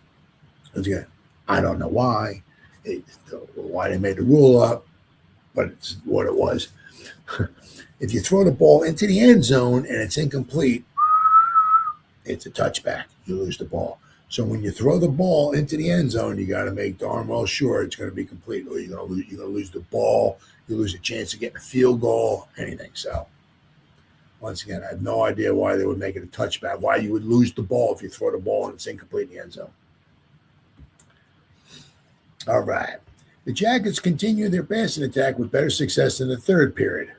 again, I don't know why they made the rule up, but it's what it was. If you throw the ball into the end zone and it's incomplete, it's a touchback. You lose the ball. So when you throw the ball into the end zone, you got to make darn well sure it's going to be complete, or you're going to lose the ball. You lose a chance of getting a field goal, anything. So once again, I have no idea why they would make it a touchback. Why you would lose the ball if you throw the ball and it's incomplete in the end zone. All right. The Jackets continued their passing attack with better success in the third period.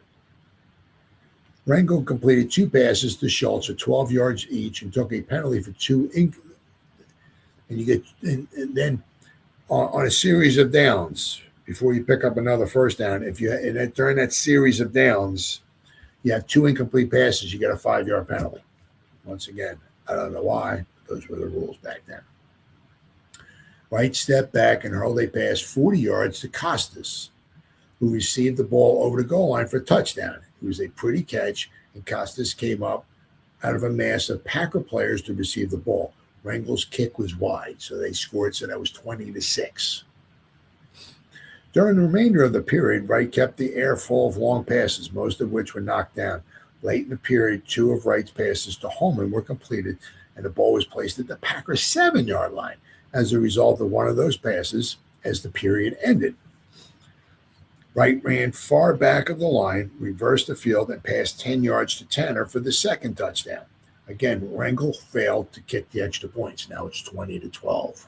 Rangel completed 2 passes to Schultz for 12 yards each and took a penalty for 2 and you get and then on a series of downs before you pick up another first down. If you during that series of downs, you have 2 incomplete passes, you get a 5-yard penalty. Once again, I don't know why. Those were the rules back then. Wright stepped back and hurled a pass 40 yards to Costas, who received the ball over the goal line for a touchdown. It was a pretty catch, and Costas came up out of a mass of Packer players to receive the ball. Rangel's kick was wide, so they scored, so that was 20-6. During the remainder of the period, Wright kept the air full of long passes, most of which were knocked down. Late in the period, 2 of Wright's passes to Holman were completed, and the ball was placed at the Packers' 7-yard line as a result of one of those passes as the period ended. Wright ran far back of the line, reversed the field, and passed 10 yards to Tanner for the second touchdown. Again, Rangel failed to kick the extra points. Now it's 20-12.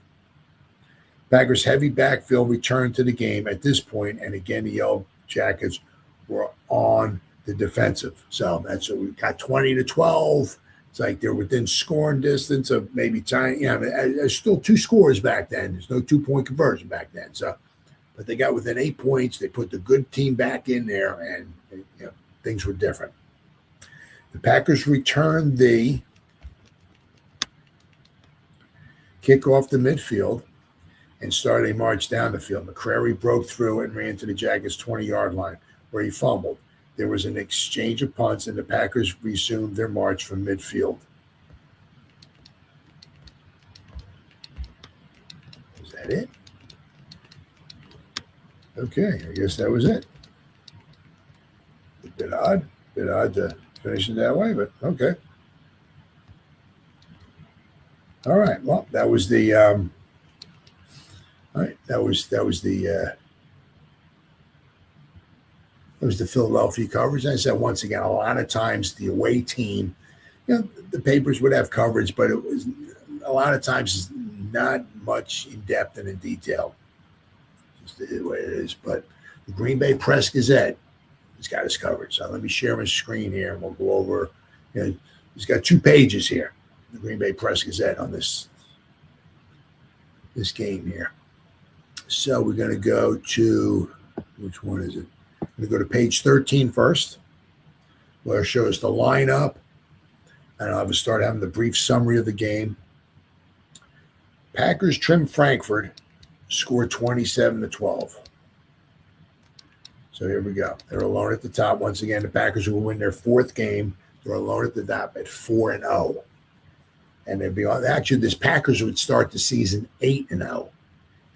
Packers' heavy backfield returned to the game at this point, and again, the Yellow Jackets were on the defensive. So that's what we got 20-12. It's like they're within scoring distance of maybe tying. There's still 2 scores back then. There's no 2-point conversion back then. So, but they got within 8 points. They put the good team back in there, and things were different. The Packers returned the kickoff to midfield and started a march down the field. McCrary broke through and ran to the Jackets' 20-yard line, where he fumbled. There was an exchange of punts, and the Packers resumed their march from midfield. Was that it? Okay, I guess that was it. A bit odd to finish it that way, but okay. All right. Well, that was the Philadelphia coverage. I said once again, a lot of times the away team, the papers would have coverage, but it was a lot of times not much in depth and in detail. Just the way it is. But the Green Bay Press Gazette has got his coverage. So let me share my screen here, and we'll go over. He's got 2 pages here, the Green Bay Press Gazette, on this game here. So we're going to go to, which one is it? I'm going to go to page 13 first, where it shows the lineup, and I'll start having the brief summary of the game. Packers trim Frankford, scored 27-12. So here we go. They're alone at the top. Once again, the Packers will win their 4th game. They're alone at the top at 4-0. And they'd be on. Actually, this Packers would start the season 8-0,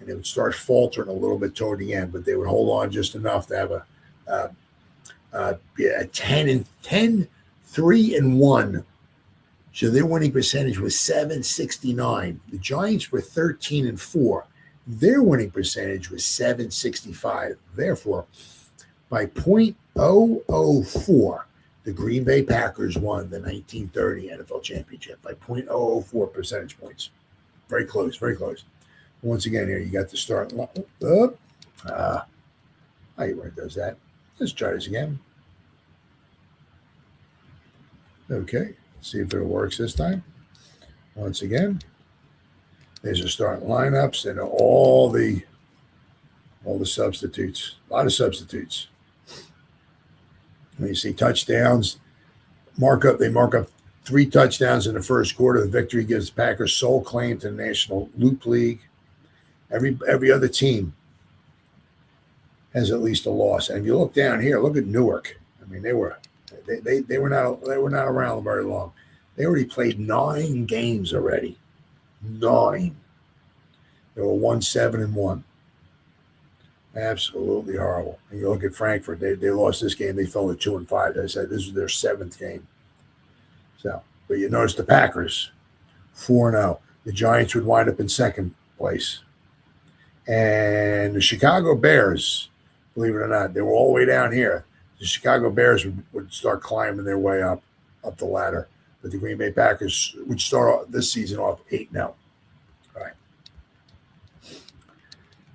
and they would start faltering a little bit toward the end, but they would hold on just enough to have a 3-1. So their winning percentage was 769. The Giants were 13-4. Their winning percentage was 765. Therefore, by .004, the Green Bay Packers won the 1930 NFL Championship by .004 percentage points. Very close, very close. Once again, here you got the start. I hate when it does that. Let's try this again. Okay, let's see if it works this time. Once again, there's the starting lineups and all the substitutes. A lot of substitutes. When you see touchdowns, they mark up 3 touchdowns in the first quarter. The victory gives the Packers sole claim to the National Loop League. Every other team has at least a loss. And if you look down here, look at Newark. I mean, they were not around very long. They already played 9 games already. 9. They were 1-7-1. Absolutely horrible. And you look at Frankford, they lost this game. They fell to 2-5. I said this was their 7th game. So, but you notice the Packers, 4-0. The Giants would wind up in 2nd place. And the Chicago Bears, believe it or not, they were all the way down here. The Chicago Bears would start climbing their way up the ladder. But the Green Bay Packers would start this season off 8-0. All right.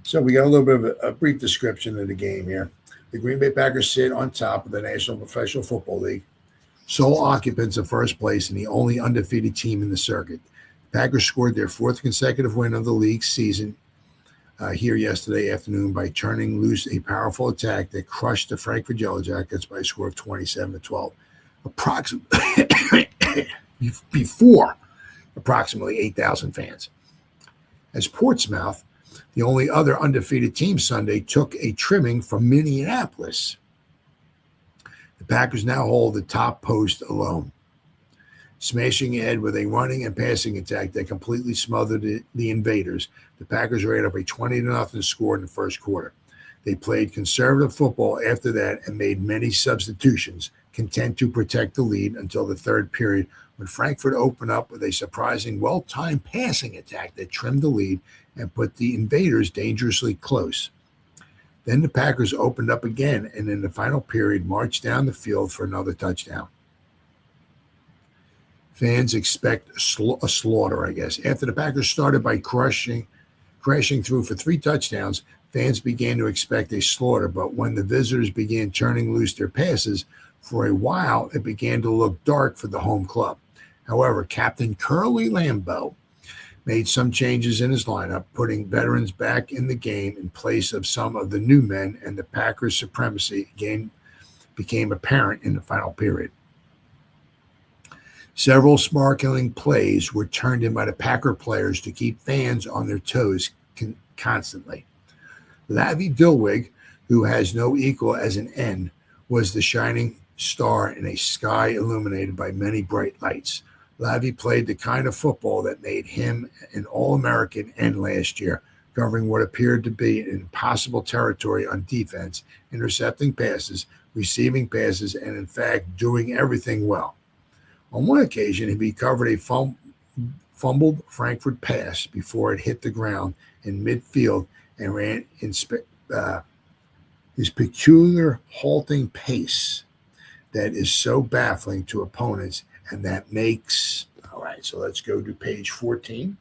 So we got a little bit of a brief description of the game here. The Green Bay Packers sit on top of the National Professional Football League, sole occupants of first place and the only undefeated team in the circuit. The Packers scored their 4th consecutive win of the league season here yesterday afternoon by turning loose a powerful attack that crushed the Frankford Redjackets by a score of 27-12. Before approximately 8,000 fans. As Portsmouth, the only other undefeated team Sunday, took a trimming from Minneapolis. The Packers now hold the top post alone, smashing ahead with a running and passing attack that completely smothered the invaders. The Packers ran up a 20-0 score in the first quarter. They played conservative football after that and made many substitutions, content to protect the lead until the 3rd period, when Frankfurt opened up with a surprising, well-timed passing attack that trimmed the lead and put the invaders dangerously close. Then the Packers opened up again, and in the final period marched down the field for another touchdown. Fans expect a slaughter, I guess. After the Packers started by crashing through for 3 touchdowns, fans began to expect a slaughter, but when the visitors began turning loose their passes, for a while it began to look dark for the home club. However, Captain Curly Lambeau made some changes in his lineup, putting veterans back in the game in place of some of the new men, and the Packers' supremacy again became apparent in the final period. Several sparkling plays were turned in by the Packer players to keep fans on their toes constantly. Lavi Dilwig, who has no equal as an end, was the shining star in a sky illuminated by many bright lights. Lavi played the kind of football that made him an All-American end last year, covering what appeared to be an impossible territory on defense, intercepting passes, receiving passes, and in fact doing everything well. On one occasion, he recovered a fumbled Frankfurt pass before it hit the ground in midfield and ran in his peculiar halting pace that is so baffling to opponents, and that makes... All right, so let's go to page 14.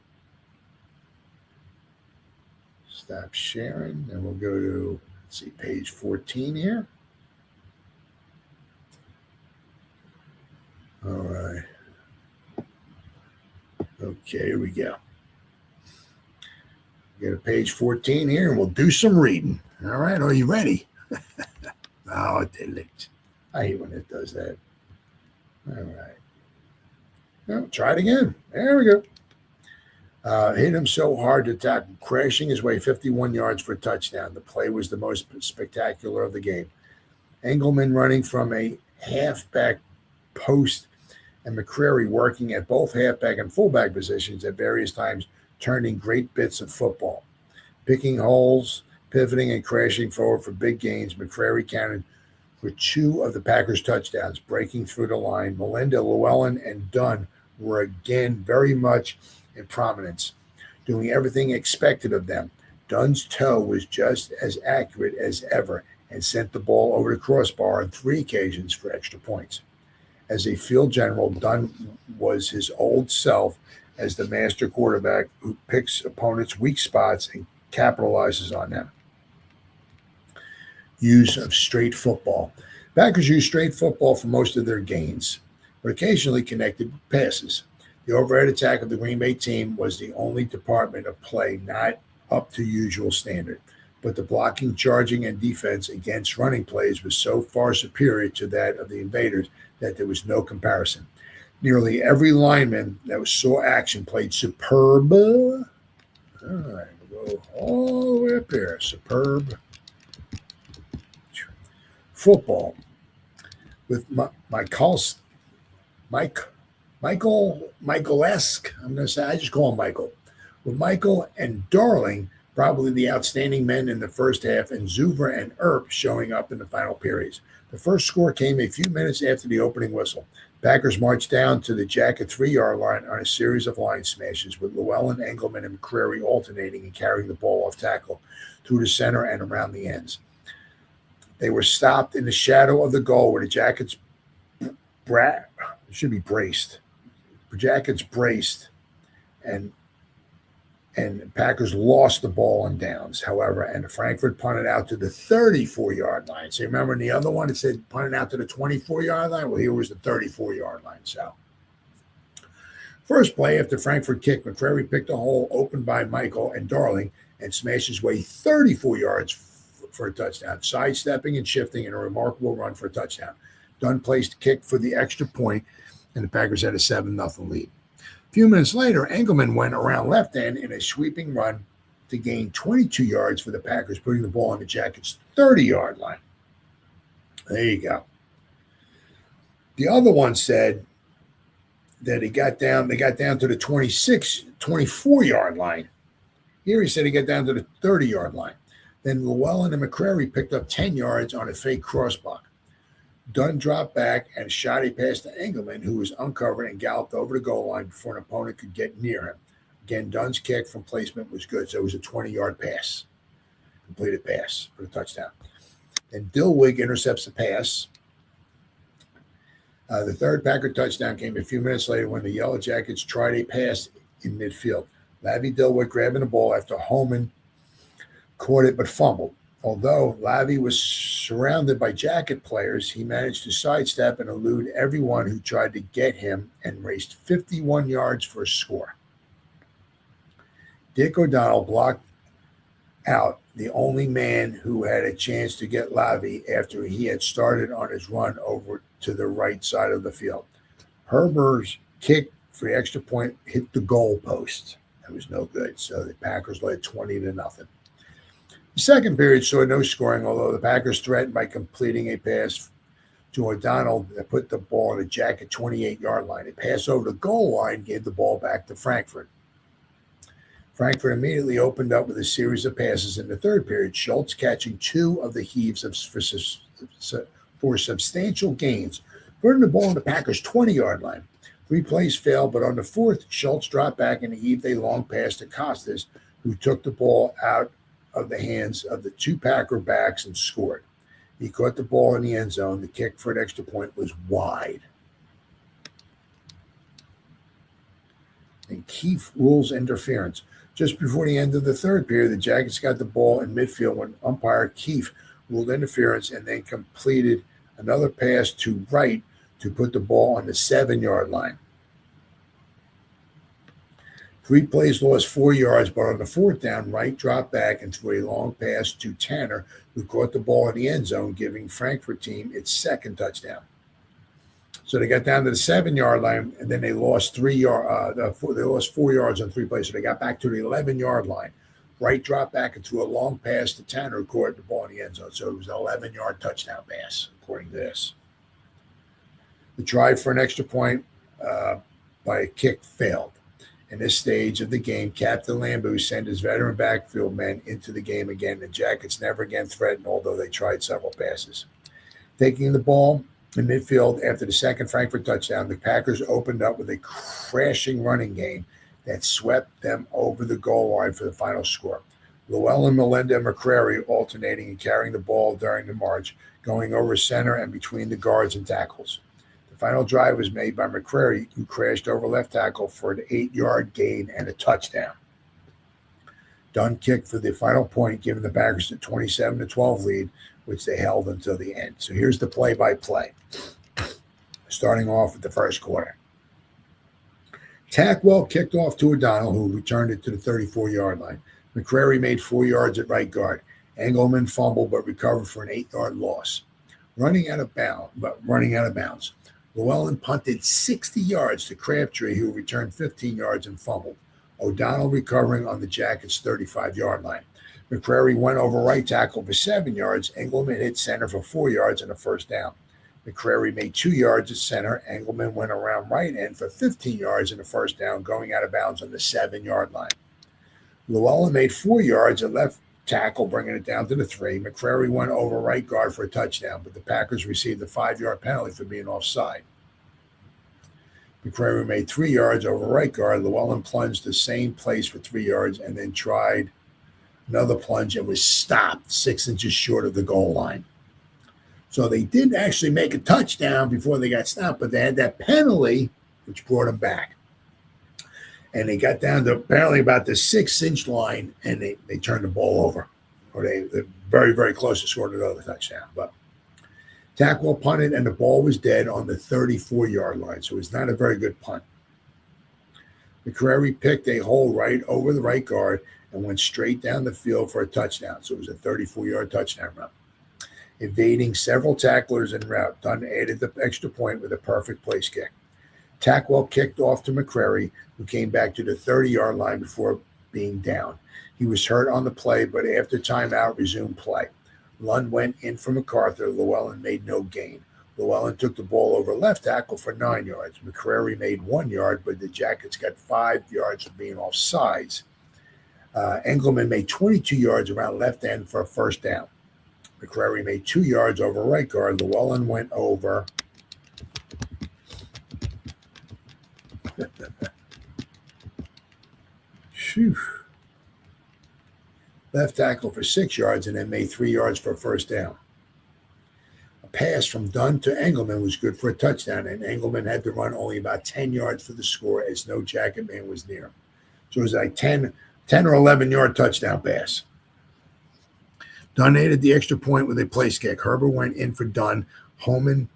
Stop sharing, and we'll go to, let's see, page 14 here. All right. Okay, here we go. Get a page 14 here, and we'll do some reading. All right, are you ready? Oh, it didn't. I hate when it does that. All right. Well, try it again. There we go. Hit him so hard to tackle, crashing his way 51 yards for a touchdown. The play was the most spectacular of the game. Engelman running from a halfback post and McCrary working at both halfback and fullback positions at various times, turning great bits of football. Picking holes, pivoting, and crashing forward for big gains, McCrary counted for 2 of the Packers' touchdowns, breaking through the line. Melinda, Llewellyn, and Dunn were again very much in prominence, doing everything expected of them. Dunn's toe was just as accurate as ever and sent the ball over the crossbar on 3 occasions for extra points. As a field general, Dunn was his old self as the master quarterback who picks opponents' weak spots and capitalizes on them. Use of straight football. Packers used straight football for most of their gains, but occasionally connected passes. The overhead attack of the Green Bay team was the only department of play not up to usual standard, but the blocking, charging, and defense against running plays was so far superior to that of the invaders that there was no comparison. Nearly every lineman that saw action played superb. All right, we'll go all the way up here. Superb football with Michael-esque. I'm going to say, I just call him Michael. With Michael and Darling probably the outstanding men in the first half, and Zuber and Earp showing up in the final periods. The first score came a few minutes after the opening whistle. Packers marched down to the Jacket 3-yard line on a series of line smashes, with Llewellyn, Engelman, and McCrary alternating and carrying the ball off tackle through the center and around the ends. They were stopped in the shadow of the goal where the Jackets braced. The Jackets braced, and Packers lost the ball on downs, however, and Frankford punted out to the 34-yard line. So remember in the other one, it said punted out to the 24-yard line? Well, here was the 34-yard line. So first play after Frankford kicked, McCrary picked a hole opened by Michael and Darling and smashed his way 34 yards for a touchdown, sidestepping and shifting in a remarkable run for a touchdown. Dunn placed kick for the extra point, and the Packers had a 7-0 lead. A few minutes later, Engelman went around left end in a sweeping run to gain 22 yards for the Packers, putting the ball on the Jackets' 30-yard line. There you go. The other one said that they got down to the 24-yard line. Here he said he got down to the 30-yard line. Then Llewellyn and McCrary picked up 10 yards on a fake crossbuck. Dunn dropped back and shot a pass to Engelman, who was uncovered and galloped over the goal line before an opponent could get near him. Again, Dunn's kick from placement was good, so it was a 20-yard pass, completed pass for the touchdown. Then Dilwig intercepts the pass. The third Packer touchdown came a few minutes later when the Yellow Jackets tried a pass in midfield. Lavi Dilwig grabbing the ball after Holman caught it but fumbled. Although Lavi was surrounded by Jacket players, he managed to sidestep and elude everyone who tried to get him and raced 51 yards for a score. Dick O'Donnell blocked out the only man who had a chance to get Lavi after he had started on his run over to the right side of the field. Herber's kick for the extra point hit the goal post. That was no good, so the Packers led 20-0. The second period saw no scoring, although the Packers threatened by completing a pass to O'Donnell that put the ball on the Jacket 28-yard line. A pass over the goal line gave the ball back to Frankford. Frankford immediately opened up with a series of passes in the third period, Schultz catching 2 of the heaves for substantial gains, putting the ball on the Packers' 20-yard line. 3 plays failed, but on the fourth, Schultz dropped back and heaved a long pass to Costas, who took the ball out of the hands of the 2 Packer backs and scored. He caught the ball in the end zone. The kick for an extra point was wide. And Keefe rules interference. Just before the end of the third period, the Jackets got the ball in midfield when umpire Keefe ruled interference and then completed another pass to Wright to put the ball on the 7-yard line. 3 plays lost 4 yards, but on the fourth down, Wright dropped back and threw a long pass to Tanner, who caught the ball in the end zone, giving Frankfurt team its second touchdown. So they got down to the 7-yard line, and then they lost 4 yards on 3 plays. So they got back to the 11-yard line. Wright dropped back and threw a long pass to Tanner, who caught the ball in the end zone. So it was an 11-yard touchdown pass, according to this. The try for an extra point by a kick failed. In this stage of the game, Captain Lambu sent his veteran backfield men into the game again. The Jackets never again threatened, although they tried several passes. Taking the ball in midfield after the second Frankford touchdown, the Packers opened up with a crashing running game that swept them over the goal line for the final score. Llewellyn, Melinda, and McCrary alternating and carrying the ball during the march, going over center and between the guards and tackles. The final drive was made by McCrary, who crashed over left tackle for an 8-yard gain and a touchdown. Dunn kicked for the final point, giving the Packers a 27-12 lead, which they held until the end. So here's the play-by-play, starting off with the first quarter. Tackwell kicked off to O'Donnell, who returned it to the 34-yard line. McCrary made 4 yards at right guard. Engelman fumbled but recovered for an 8-yard loss. Running out of bounds. Llewellyn punted 60 yards to Crabtree, who returned 15 yards and fumbled. O'Donnell recovering on the Jackets' 35-yard line. McCrary went over right tackle for 7 yards. Engelman hit center for 4 yards and a first down. McCrary made 2 yards at center. Engelman went around right end for 15 yards and a first down, going out of bounds on the 7-yard line. Llewellyn made 4 yards at left tackle, bringing it down to the 3. McCrary went over right guard for a touchdown, but the Packers received a 5-yard penalty for being offside. McCrary made 3 yards over right guard. Llewellyn plunged the same place for 3 yards and then tried another plunge and was stopped 6 inches short of the goal line. So they did actually make a touchdown before they got stopped, but they had that penalty, which brought them back. And they got down to apparently about the 6-inch line, and they turned the ball over. Or they're very, very close to scoring another touchdown. But Tackwell punted, and the ball was dead on the 34-yard line, so it was not a very good punt. McCrary picked a hole right over the right guard and went straight down the field for a touchdown. So it was a 34-yard touchdown run. Evading several tacklers en route, Dunn added the extra point with a perfect place kick. Tackwell kicked off to McCrary, who came back to the 30-yard line before being down. He was hurt on the play, but after timeout, resumed play. Lund went in for MacArthur. Llewellyn made no gain. Llewellyn took the ball over left tackle for 9 yards. McCrary made 1 yard, but the Jackets got 5 yards for being offsides. Engelman made 22 yards around left end for a first down. McCrary made 2 yards over right guard. Llewellyn went over left tackle for 6 yards and then made 3 yards for a first down. A pass from Dunn to Engelman was good for a touchdown, and Engelman had to run only about 10 yards for the score as no Jacket man was near him. So it was like 10 or 11-yard touchdown pass. Dunn added the extra point with a place kick. Herbert went in for Dunn. Holman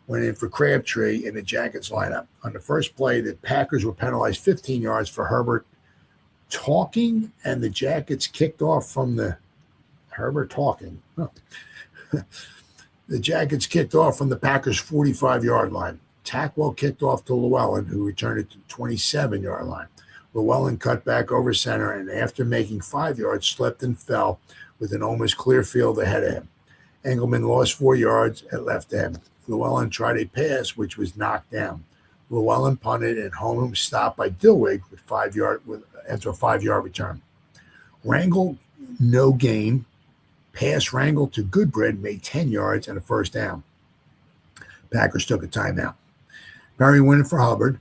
went in for Crabtree in the Jackets lineup. On the first play, the Packers were penalized 15 yards for Herbert talking, and the Jackets kicked off from the Herbert talking. The Jackets kicked off from the Packers' 45-yard line. Tackwell kicked off to Llewellyn, who returned it to the 27-yard line. Llewellyn cut back over center, and after making 5 yards, slipped and fell with an almost clear field ahead of him. Engelman lost 4 yards at left end. Llewellyn tried a pass, which was knocked down. Llewellyn punted, and Holman was stopped by Dilwig after a 5-yard return. Rangel, no gain. Pass Rangel to Goodbread made 10 yards and a first down. Packers took a timeout. Perry went in for Hubbard.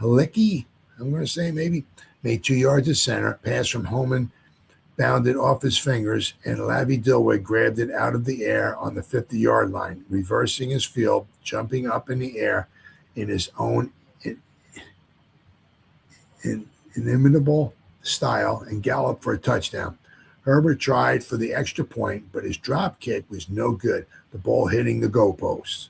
Halicki, I'm going to say maybe, made 2 yards at center. Pass from Holman bounded off his fingers, and Lavi Dilwig grabbed it out of the air on the 50-yard line, reversing his field, jumping up in the air in his own inimitable style, and galloped for a touchdown. Herbert tried for the extra point, but his drop kick was no good, the ball hitting the goalposts.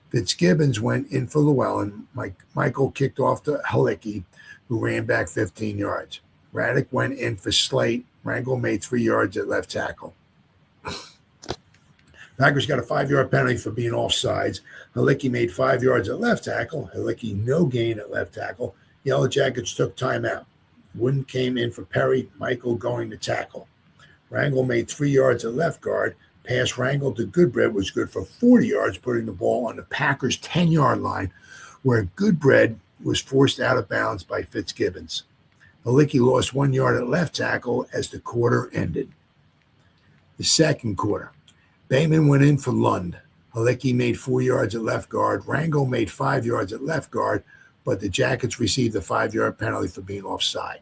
Fitzgibbons went in for Llewellyn. Michael kicked off to Halicki, who ran back 15 yards. Raddick went in for Slate. Rangel made 3 yards at left tackle. Packers got a 5-yard penalty for being offsides. Halicki made 5 yards at left tackle. Halicki no gain at left tackle. Yellow Jackets took timeout. Wooden came in for Perry. Michael going to tackle. Rangel made 3 yards at left guard. Pass Rangel to Goodbread was good for 40 yards, putting the ball on the Packers' 10-yard line where Goodbread was forced out of bounds by Fitzgibbons. Halicki lost 1 yard at left tackle as the quarter ended. The second quarter, Bayman went in for Lund. Halicki made 4 yards at left guard. Rangel made 5 yards at left guard, but the Jackets received a 5-yard penalty for being offside.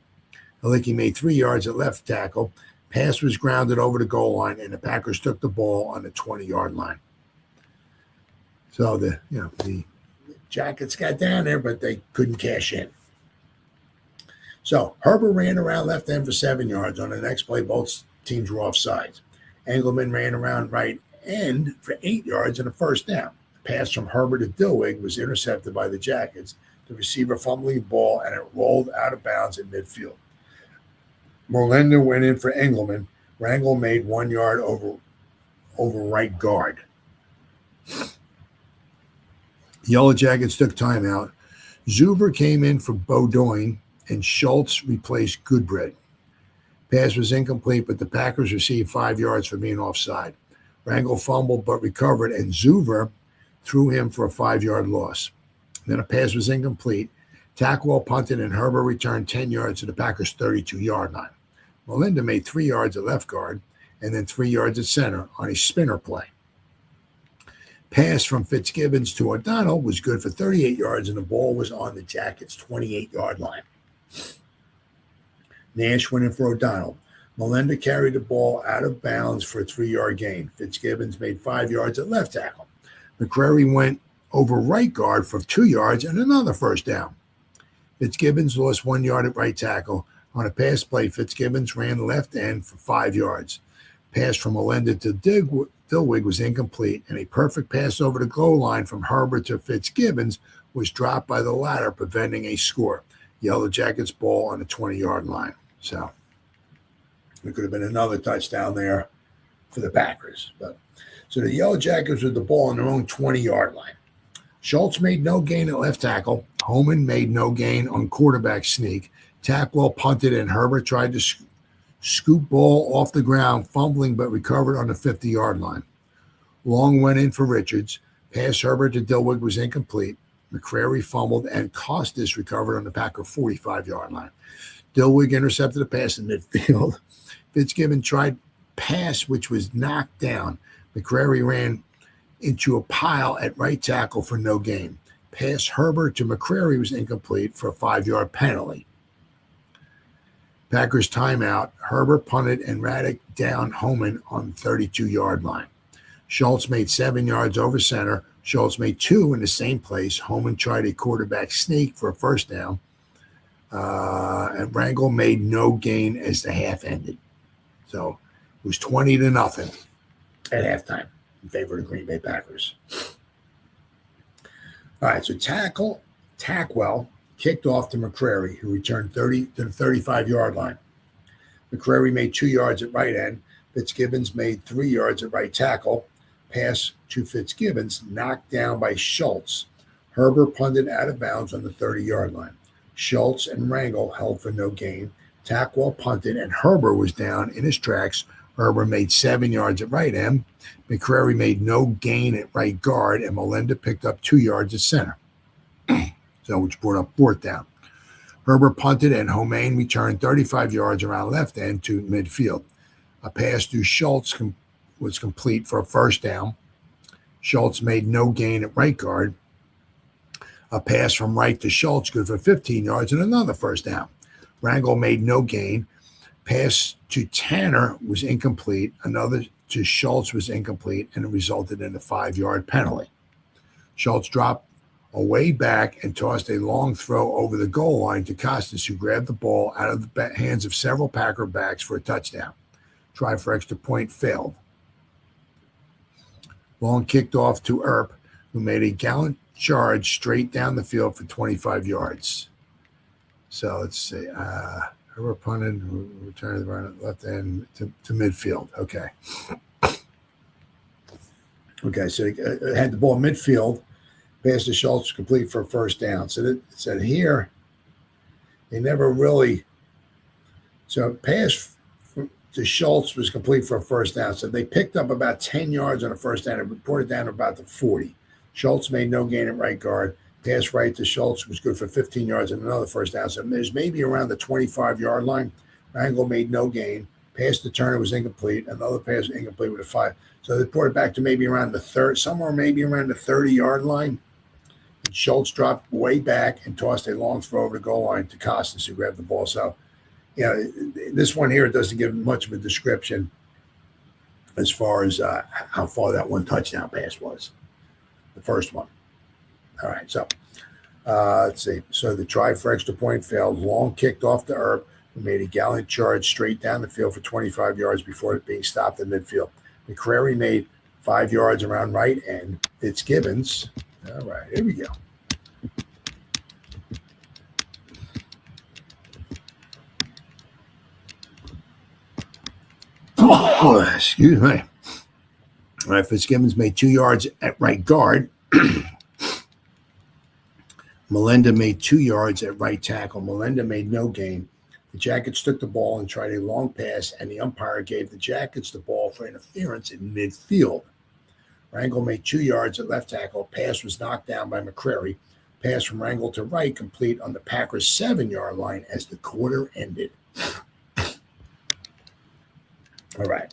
Halicki made 3 yards at left tackle. Pass was grounded over the goal line, and the Packers took the ball on the 20-yard line. So the Jackets got down there, but they couldn't cash in. So Herbert ran around left end for 7 yards. On the next play, both teams were offsides. Engelman ran around right end for 8 yards and a first down. The pass from Herbert to Dilweg was intercepted by the Jackets. The receiver fumbled the ball, and it rolled out of bounds in midfield. Molenda went in for Engelman. Rangel made 1 yard over right guard. Yellow Jackets took timeout. Zuber came in for Beaudoin, and Schultz replaced Goodbread. Pass was incomplete, but the Packers received 5 yards for being offside. Rangel fumbled but recovered, and Zuber threw him for a 5-yard loss. Then a pass was incomplete. Tackwell punted, and Herbert returned 10 yards to the Packers' 32-yard line. Molenda made 3 yards at left guard and then 3 yards at center on a spinner play. Pass from Fitzgibbons to O'Donnell was good for 38 yards, and the ball was on the Jackets' 28-yard line. Nash went in for O'Donnell. Molenda carried the ball out of bounds for a 3-yard gain. Fitzgibbons made 5 yards at left tackle. McCrary went over right guard for 2 yards and another first down. Fitzgibbons lost 1 yard at right tackle. On a pass play, Fitzgibbons ran left end for 5 yards. Pass from Molenda to Dilweg was incomplete, and a perfect pass over the goal line from Herbert to Fitzgibbons was dropped by the latter, preventing a score. Yellow Jackets ball on the 20-yard line. So it could have been another touchdown there for the Packers. So the Yellow Jackets with the ball on their own 20-yard line. Schultz made no gain at left tackle. Homan made no gain on quarterback sneak. Tackwell punted, and Herbert tried to scoop ball off the ground, fumbling but recovered on the 50-yard line. Long went in for Richards. Pass Herbert to Dilweg was incomplete. McCrary fumbled, and Costas recovered on the Packer 45-yard line. Dilweg intercepted a pass in midfield. Fitzgibbon tried pass, which was knocked down. McCrary ran into a pile at right tackle for no gain. Pass Herbert to McCrary was incomplete for a 5-yard penalty. Packers timeout. Herbert punted, and Raddick down Homan on the 32-yard line. Schultz made 7 yards over center. Schultz made 2 in the same place. Homan tried a quarterback sneak for a first down. And Rangel made no gain as the half ended. So it was 20-0 at halftime in favor of the Green Bay Packers. All right, so Tackwell kicked off to McCrary, who returned 30 to the 35-yard line. McCrary made 2 yards at right end. Fitzgibbons made 3 yards at right tackle. Pass to Fitzgibbons, knocked down by Schultz. Herbert punted out of bounds on the 30-yard line. Schultz and Rangel held for no gain. Tackwell punted, and Herbert was down in his tracks. Herbert made 7 yards at right end. McCrary made no gain at right guard, and Molenda picked up 2 yards at center, which brought up 4th down. Herbert punted, and Homan returned 35 yards around left end to midfield. A pass to Schultz was complete for a first down. Schultz made no gain at right guard. A pass from right to Schultz good for 15 yards and another first down. Rangel made no gain. Pass to Tanner was incomplete. Another to Schultz was incomplete, and it resulted in a 5-yard penalty. Schultz dropped away back and tossed a long throw over the goal line to Costas, who grabbed the ball out of the hands of several Packer backs for a touchdown. Try for extra point failed. Long kicked off to Earp, who made a gallant charge straight down the field for 25 yards. So let's see. Herbert punted, returned the run left end to midfield. Okay. Okay, so he had the ball midfield. Pass to Schultz complete for a first down. So it said here, they never really. So pass to Schultz was complete for a first down. So they picked up about 10 yards on a first down and brought it down to about the 40. Schultz made no gain at right guard. Pass right to Schultz was good for 15 yards and another first down. So there's maybe around the 25-yard line. Rangel made no gain. Pass to Turner was incomplete. Another pass was incomplete with a 5. So they brought it back to maybe around the somewhere maybe around the 30-yard line. And Schultz dropped way back and tossed a long throw over the goal line to Costas, who grabbed the ball. So, this one here doesn't give much of a description as far as how far that one touchdown pass was, the first one. All right, so let's see. So the try for extra point failed. Long kicked off to Erb, who made a gallant charge straight down the field for 25 yards before it being stopped in midfield. McCrary made 5 yards around right end. Fitzgibbons. All right, here we go. Oh, excuse me. All right, Fitzgibbons made 2 yards at right guard. Melinda made 2 yards at right tackle. Melinda made no gain. The Jackets took the ball and tried a long pass, and the umpire gave the Jackets the ball for interference in midfield. Rangel made 2 yards at left tackle. Pass was knocked down by McCrary. Pass from Rangel to right, complete on the Packers' 7-yard line as the quarter ended. All right.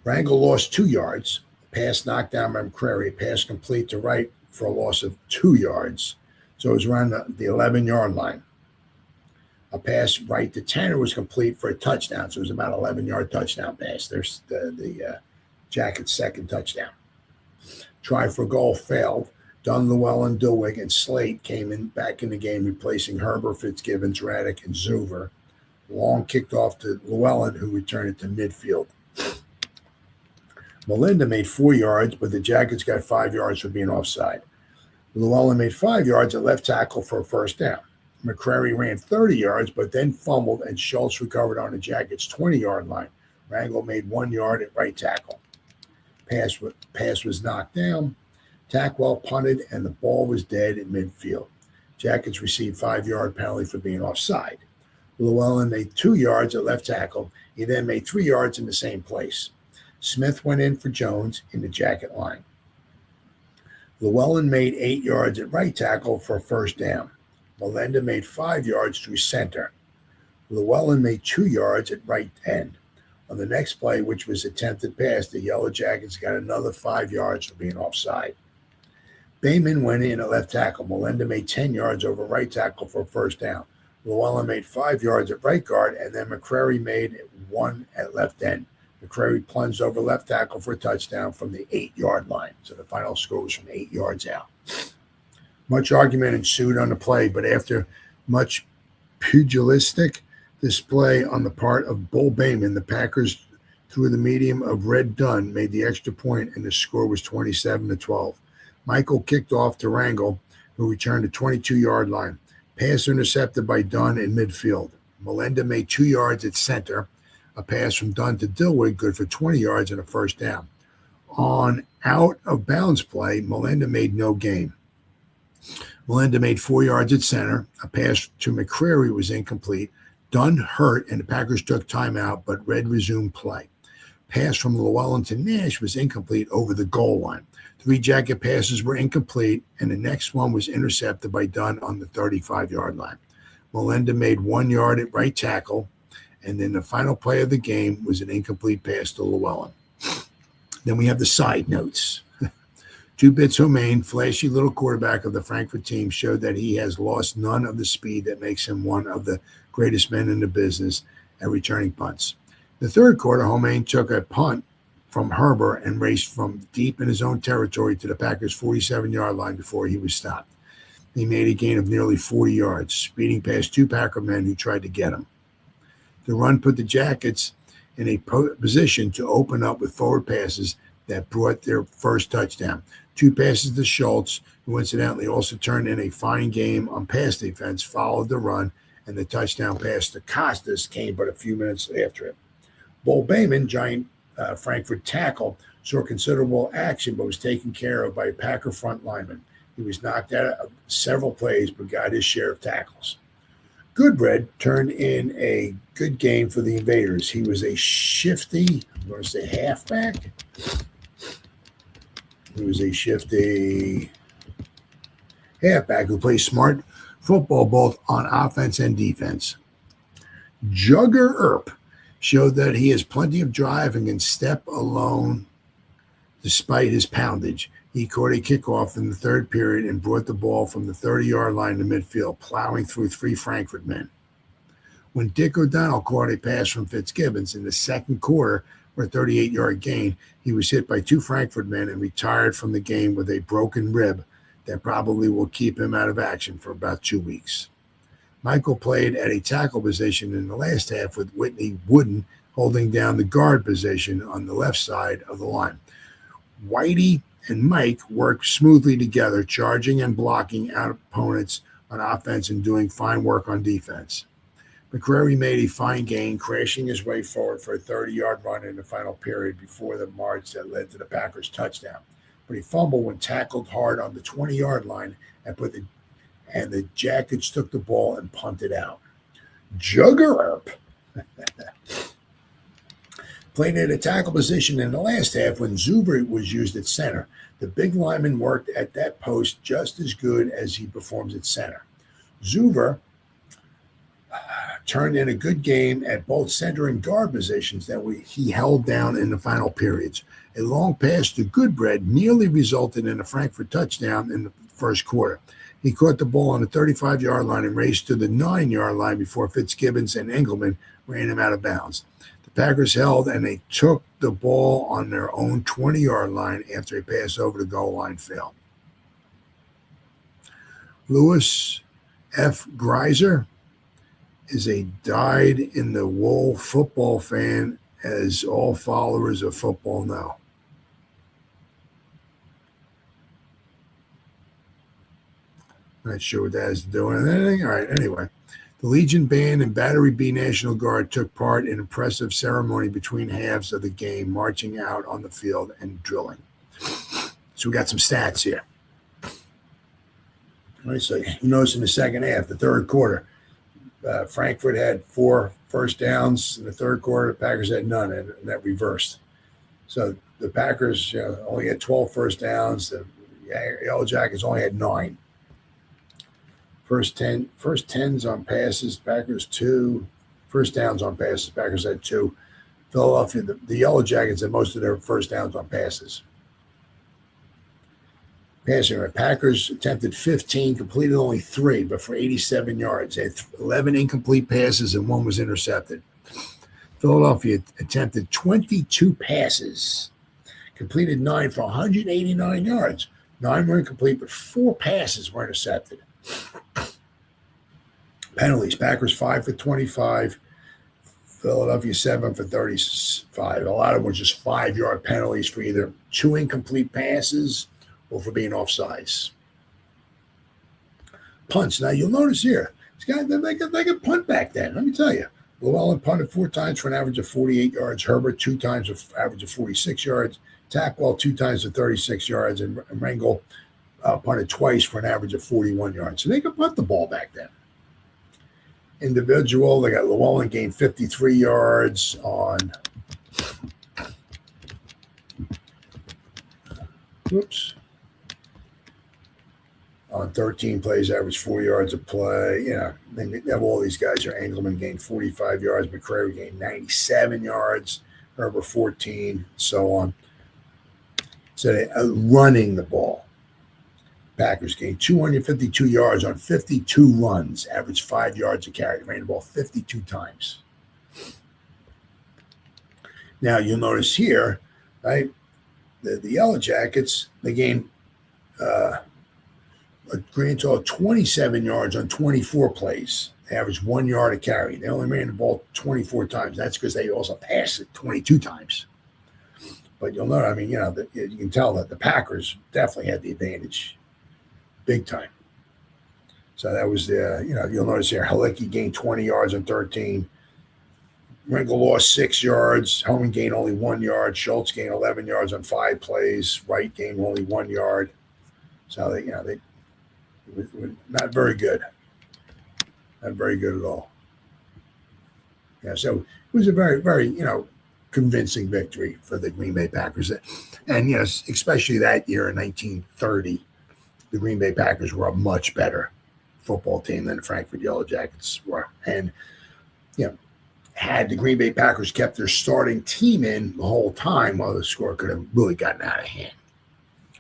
Rangel lost 2 yards. Pass knocked down by McCrary. Pass complete to right for a loss of 2 yards. So it was around the 11-yard line. A pass right to Tanner was complete for a touchdown. So it was about an 11-yard touchdown pass. There's the Jackets' second touchdown. Try for goal failed. Dunn, Llewellyn, Dillwig, and Slate came back in the game, replacing Herbert, Fitzgibbons, Raddick, and Zuver. Long kicked off to Llewellyn, who returned it to midfield. Melinda made 4 yards, but the Jackets got 5 yards for being offside. Llewellyn made 5 yards at left tackle for a first down. McCrary ran 30 yards, but then fumbled, and Schultz recovered on the Jackets' 20-yard line. Rangel made 1 yard at right tackle. Pass was knocked down. Tackwell punted, and the ball was dead in midfield. Jackets received 5-yard penalty for being offside. Llewellyn made 2 yards at left tackle. He then made 3 yards in the same place. Smith went in for Jones in the Jacket line. Llewellyn made 8 yards at right tackle for a first down. Melinda made 5 yards through center. Llewellyn made 2 yards at right end. On the next play, which was attempted pass, the Yellow Jackets got another 5 yards for being offside. Bayman went in at left tackle. Melinda made 10 yards over right tackle for a first down. Llewellyn made 5 yards at right guard, and then McCrary made 1 at left end. McCrary plunged over left tackle for a touchdown from the 8-yard line. So the final score was from 8 yards out. Much argument ensued on the play, but after much pugilistic display on the part of Bull Bayman, the Packers, through the medium of Red Dunn, made the extra point, and the score was 27-12. Michael kicked off to Rangel, who returned to 22-yard line. Pass intercepted by Dunn in midfield. Melinda made 2 yards at center. A pass from Dunn to Dillwig, good for 20 yards and a first down. On out-of-bounds play, Melinda made no gain. Melinda made 4 yards at center. A pass to McCrary was incomplete. Dunn hurt, and the Packers took timeout, but Red resumed play. Pass from Llewellyn to Nash was incomplete over the goal line. 3 Jacket passes were incomplete, and the next one was intercepted by Dunn on the 35-yard line. Melinda made 1 yard at right tackle, and then the final play of the game was an incomplete pass to Llewellyn. Then we have the side notes. 2 Bits Homain, flashy little quarterback of the Frankford team, showed that he has lost none of the speed that makes him one of the greatest men in the business at returning punts. The third quarter, Homain took a punt from Herbert and raced from deep in his own territory to the Packers' 47-yard line before he was stopped. He made a gain of nearly 40 yards, speeding past 2 Packer men who tried to get him. The run put the Jackets in a position to open up with forward passes that brought their first touchdown. 2 passes to Schultz, who incidentally also turned in a fine game on pass defense, followed the run, and the touchdown pass to Costas came but a few minutes after it. Bull Bayman, giant Frankford tackle, saw considerable action but was taken care of by a Packer front lineman. He was knocked out of several plays but got his share of tackles. Goodbread turned in a good game for the Invaders. He was a shifty, I'm going to say halfback. He was a shifty halfback who plays smart football both on offense and defense. Jugger Earp showed that he has plenty of drive and can step alone despite his poundage. He caught a kickoff in the third period and brought the ball from the 30-yard line to midfield, plowing through 3 Frankford men. When Dick O'Donnell caught a pass from Fitzgibbons in the second quarter for a 38-yard gain, he was hit by 2 Frankford men and retired from the game with a broken rib that probably will keep him out of action for about 2 weeks. Michael played at a tackle position in the last half with Whitney Wooden holding down the guard position on the left side of the line. Whitey and Mike worked smoothly together, charging and blocking out opponents on offense and doing fine work on defense. McCrary made a fine gain, crashing his way forward for a 30-yard run in the final period before the march that led to the Packers' touchdown. But he fumbled when tackled hard on the 20-yard line and the Jackets took the ball and punted out. Jugger Earp played at a tackle position in the last half when Zuber was used at center. The big lineman worked at that post just as good as he performs at center. Zuber turned in a good game at both center and guard positions that he held down in the final periods. A long pass to Goodbread nearly resulted in a Frankfurt touchdown in the first quarter. He caught the ball on the 35-yard line and raced to the 9-yard line before Fitzgibbons and Engelman ran him out of bounds. The Packers held, and they took the ball on their own 20-yard line after a pass over the goal line failed. Louis F. Greiser is a dyed-in-the-wool football fan, as all followers of football know. Not sure what that has to do with anything. All right, anyway. The Legion Band and Battery B National Guard took part in an impressive ceremony between halves of the game, marching out on the field and drilling. So we got some stats here. All right, so you notice in the second half, the third quarter, Frankfurt had 4 first downs. In the third quarter, the Packers had none, and that reversed. So the Packers only had 12 first downs. The Yellow Jackets only had 9. First tens on passes, Packers 2. First downs on passes, Packers had 2. Philadelphia, the Yellow Jackets had most of their first downs on passes. Passing rate, Packers attempted 15, completed only 3, but for 87 yards. They had 11 incomplete passes and 1 was intercepted. Philadelphia attempted 22 passes, completed 9 for 189 yards. 9 were incomplete, but 4 passes were intercepted. Penalties, Packers 5 for 25, Philadelphia 7 for 35. A lot of them were just 5-yard penalties for either 2 incomplete passes or for being offsides. Punts. Now you'll notice here, these guys they could punt back then. Let me tell you, Llewellyn punted 4 times for an average of 48 yards. Herbert 2 times for an average of 46 yards. Tackwell 2 times for 36 yards, and Rangel punted twice for an average of 41 yards. So they could punt the ball back then. Individual, they got Llewellyn gained 53 yards on on 13 plays, average 4 yards a play. Then you have all these guys here. Engelman gained 45 yards. McCrary gained 97 yards. Herbert 14, so on. So they running the ball. Packers gained 252 yards on 52 runs, averaged 5 yards a carry. They ran the ball 52 times. Now, you'll notice here, right, the Yellow Jackets, they gained a grand total of 27 yards on 24 plays. They averaged 1 yard a carry. They only ran the ball 24 times. That's because they also passed it 22 times. But you'll know, you can tell that the Packers definitely had the advantage. Big time. So that was you'll notice here, Halicki gained 20 yards on 13. Ringel lost 6 yards. Homan gained only 1 yard. Schultz gained 11 yards on 5 plays. Wright gained only 1 yard. So they were not very good. Not very good at all. Yeah, so it was a very, very, convincing victory for the Green Bay Packers. And, especially that year in 1930. the Green Bay Packers were a much better football team than the Frankford Yellow Jackets were. And, had the Green Bay Packers kept their starting team in the whole time, well, the score could have really gotten out of hand.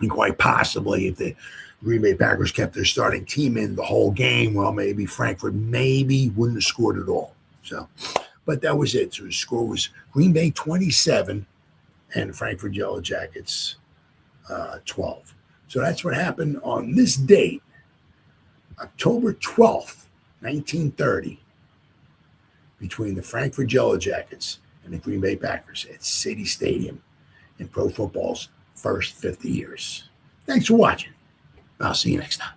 And quite possibly, if the Green Bay Packers kept their starting team in the whole game, well, maybe Frankfurt wouldn't have scored at all. So, but that was it. So the score was Green Bay 27 and the Frankfurt Yellow Jackets 12. So that's what happened on this date, October 12th, 1930, between the Frankfurt Yellow Jackets and the Green Bay Packers at City Stadium in pro football's first 50 years. Thanks for watching. I'll see you next time.